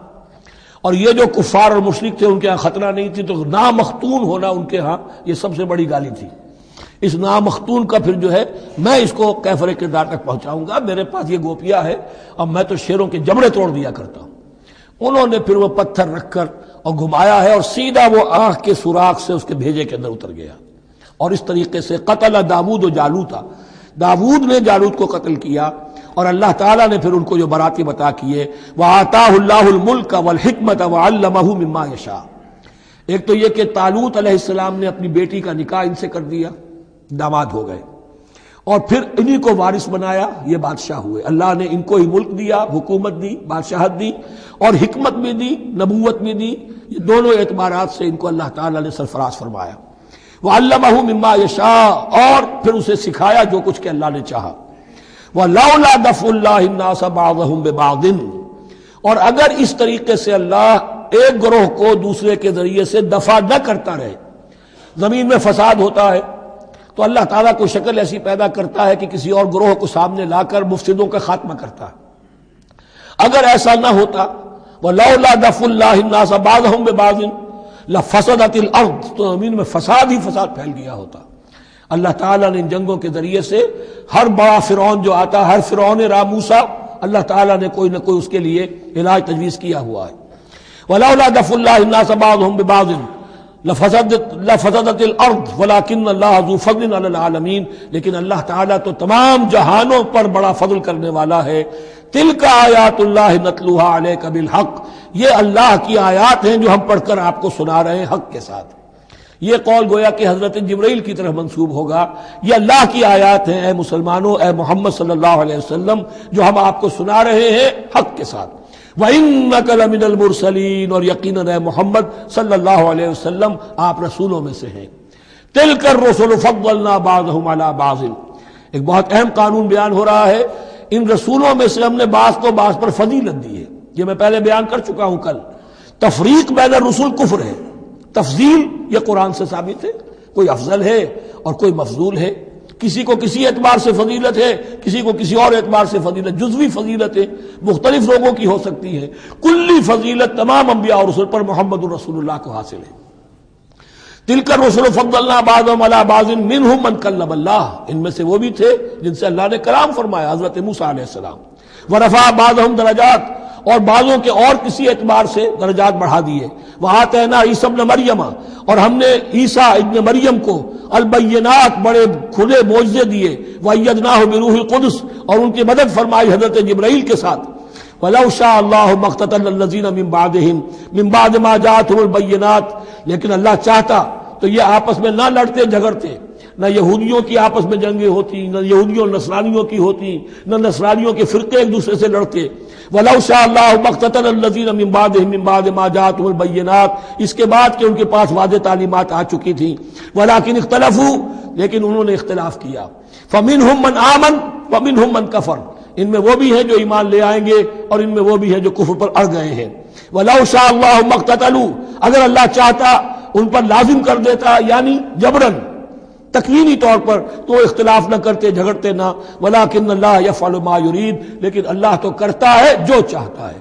Speaker 1: اور یہ جو کفار اور مشرک تھے ان کے ہاں ختنہ نہیں تھی، تو نامختون ہونا ان کے ہاں یہ سب سے بڑی گالی تھی۔ اس نامختون کا پھر جو ہے میں اس کو کیفر کردار تک پہنچاؤں گا، میرے پاس یہ گوپیا ہے اور میں تو شیروں کے جبڑے توڑ دیا کرتا ہوں۔ انہوں نے پھر وہ پتھر رکھ کر اور گھمایا ہے، اور سیدھا وہ آنکھ کے سوراخ سے اس کے بھیجے کے اندر اتر گیا، اور اس طریقے سے قتل داود و جالوتا، داود نے جالوت کو قتل کیا، اور اللہ تعالیٰ نے پھر ان کو جو براتی بتا کیے، وَآتَاهُ اللَّهُ الْمُلْكَ وَالْحِكْمَةَ وَعَلَّمَهُ مِمَّا يَشَاءُ۔ ایک تو یہ کہ طالوت علیہ السلام نے اپنی بیٹی کا نکاح ان سے کر دیا، داماد ہو گئے، اور پھر انہی کو وارث بنایا، یہ بادشاہ ہوئے۔ اللہ نے ان کو ہی ملک دیا، حکومت دی، بادشاہت دی، اور حکمت بھی دی، نبوت بھی دی، یہ دونوں اعتبارات سے ان کو اللہ تعالیٰ نے سرفراز فرمایا۔ وَعَلَّمَهُ مِمَّا يَشَاءُ، اور پھر اسے سکھایا جو کچھ کہ اللہ نے چاہا۔ وَلَوْلَا دَفْعُ اللَّهِ النَّاسَ بَعْضَهُمْ بِبَعْضٍ، اور اگر اس طریقے سے اللہ ایک گروہ کو دوسرے کے ذریعے سے دفع نہ کرتا رہے، زمین میں فساد ہوتا ہے تو اللہ تعالیٰ کو شکل ایسی پیدا کرتا ہے کہ کسی اور گروہ کو سامنے لا کر مفسدوں کا خاتمہ کرتا ہے۔ اگر ایسا نہ ہوتا، وَلَوْلَا دَفْعُ اللَّهِ النَّاسَ بَعْضَهُمْ بِبَعْضٍ لَفَسَدَتِ الْأَرْضُ، تو زمین میں فساد ہی فساد پھیل گیا ہوتا۔ اللہ تعالیٰ نے ان جنگوں کے ذریعے سے ہر بڑا فرعون جو آتا، ہر فرعون موسیٰ، اللہ تعالیٰ نے کوئی نہ کوئی اس کے لیے علاج تجویز کیا ہوا ہے۔ وَلَوْلَا دَفْعُ اللَّهِ النَّاسَ بَعْضَهُمْ بِبَعْضٍ لفسدت الارض ولكن اللہ ذو فضل علی العالمین، لیکن اللہ تعالیٰ تو تمام جہانوں پر بڑا فضل کرنے والا ہے۔ تلک آیات اللہ نتلوها علیک بالحق، یہ اللہ کی آیات ہیں جو ہم پڑھ کر آپ کو سنا رہے ہیں حق کے ساتھ۔ یہ قول گویا کہ حضرت جبرائیل کی طرف منسوب ہوگا، یہ اللہ کی آیات ہیں اے مسلمانوں، اے محمد صلی اللہ علیہ وسلم، جو ہم آپ کو سنا رہے ہیں حق کے ساتھ۔ وَإِنَّكَ لَمِنَ الْمُرْسَلِينَ، اور یقیناً اے محمد صلی اللہ علیہ وسلم آپ رسولوں میں سے ہیں۔ تِلْكَ الرُّسُلُ فَضَّلْنَا بَعْضَهُمْ عَلَى بَعْضٍ، ایک بہت اہم قانون بیان ہو رہا ہے، ان رسولوں میں سے ہم نے بعض کو بعض پر فضیلت دی ہے۔ یہ میں پہلے بیان کر چکا ہوں کل، تفریق بین الرسل کفر ہے، تفضیل یہ قرآن سے ثابت ہے، کوئی افضل ہے اور کوئی مفضول ہے، کسی کو کسی اعتبار سے فضیلت ہے، کسی کو کسی اور اعتبار سے فضیلت، جزوی فضیلت ہے، مختلف لوگوں کی ہو سکتی ہے، کلی فضیلت تمام انبیاء اور رسول پر محمد الرسول اللہ کو حاصل ہے۔ تلک الرسل فضلنا بعضهم علی بعض منهم من کلم اللہ، ان میں سے وہ بھی تھے جن سے اللہ نے کلام فرمایا، حضرت موسیٰ علیہ السلام۔ ورفع بعضهم درجات، اور بعضوں کے اور کسی اعتبار سے درجات بڑھا دیے. وآتینا عیسی ابن مریم، اور ہم نے عیسیٰ ابن مریم کو البینات بڑے کھلے معجزے دیے. وأیدناہ بروح القدس، اور ان کی مدد فرمائی حضرت جبرائیل کے ساتھ. وَلَوْ شَاءَ اللَّهُ مَا اقْتَتَلَ الَّذِينَ مِن بَعْدِهِمْ مِن بَعْدِ مَا جَاءَتْهُمُ الْبَيِّنَاتُ، لیکن اللہ چاہتا تو یہ آپس میں نہ لڑتے جھگڑتے، نہ یہودیوں کی آپس میں جنگیں ہوتی، نہ یہودیوں اور نصرانیوں کی ہوتی، نہ نصرانیوں کے فرقے ایک دوسرے سے لڑتے. وَلَوْ شَاءَ اللَّهُ مَا اقْتَتَلَ الَّذِينَ مِن بَعْدِهِمْ مِن بَعْدِ مَا جَاءَتْهُمُ الْبَيِّنَاتُ، اس کے بعد کہ ان کے پاس واضح تعلیمات آ چکی تھیں. وَلَٰكِنِ اخْتَلَفُوا، لیکن انہوں نے اختلاف کیا. فَمِنْهُم مَّنْ آمَنَ وَمِنْهُم مَّنْ كَفَرَ، ان میں وہ بھی ہیں جو ایمان لے آئیں گے اور ان میں وہ بھی ہیں جو کفر پر اڑ گئے ہیں. وَلَوْ شَاءَ اللَّهُ مَا اقْتَتَلُوا، اگر اللہ چاہتا ان پر لازم کر دیتا، یعنی جبرن تکوینی طور پر، تو اختلاف نہ کرتے، جھگڑتے نہ. وَلَٰكِنَّ اللَّهَ يَفْعَلُ مَا يُرِيدُ، لیکن اللہ تو کرتا ہے جو چاہتا ہے.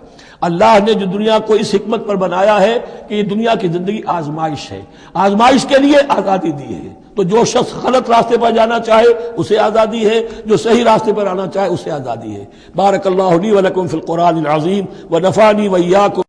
Speaker 1: اللہ نے جو دنیا کو اس حکمت پر بنایا ہے کہ یہ دنیا کی زندگی آزمائش ہے، آزمائش کے لیے آزادی دی ہے. تو جو شخص غلط راستے پر جانا چاہے اسے آزادی ہے، جو صحیح راستے پر آنا چاہے اسے آزادی ہے. بارک اللہ لی و لکم فی القرآن العظیم ونفعنی وإیاکم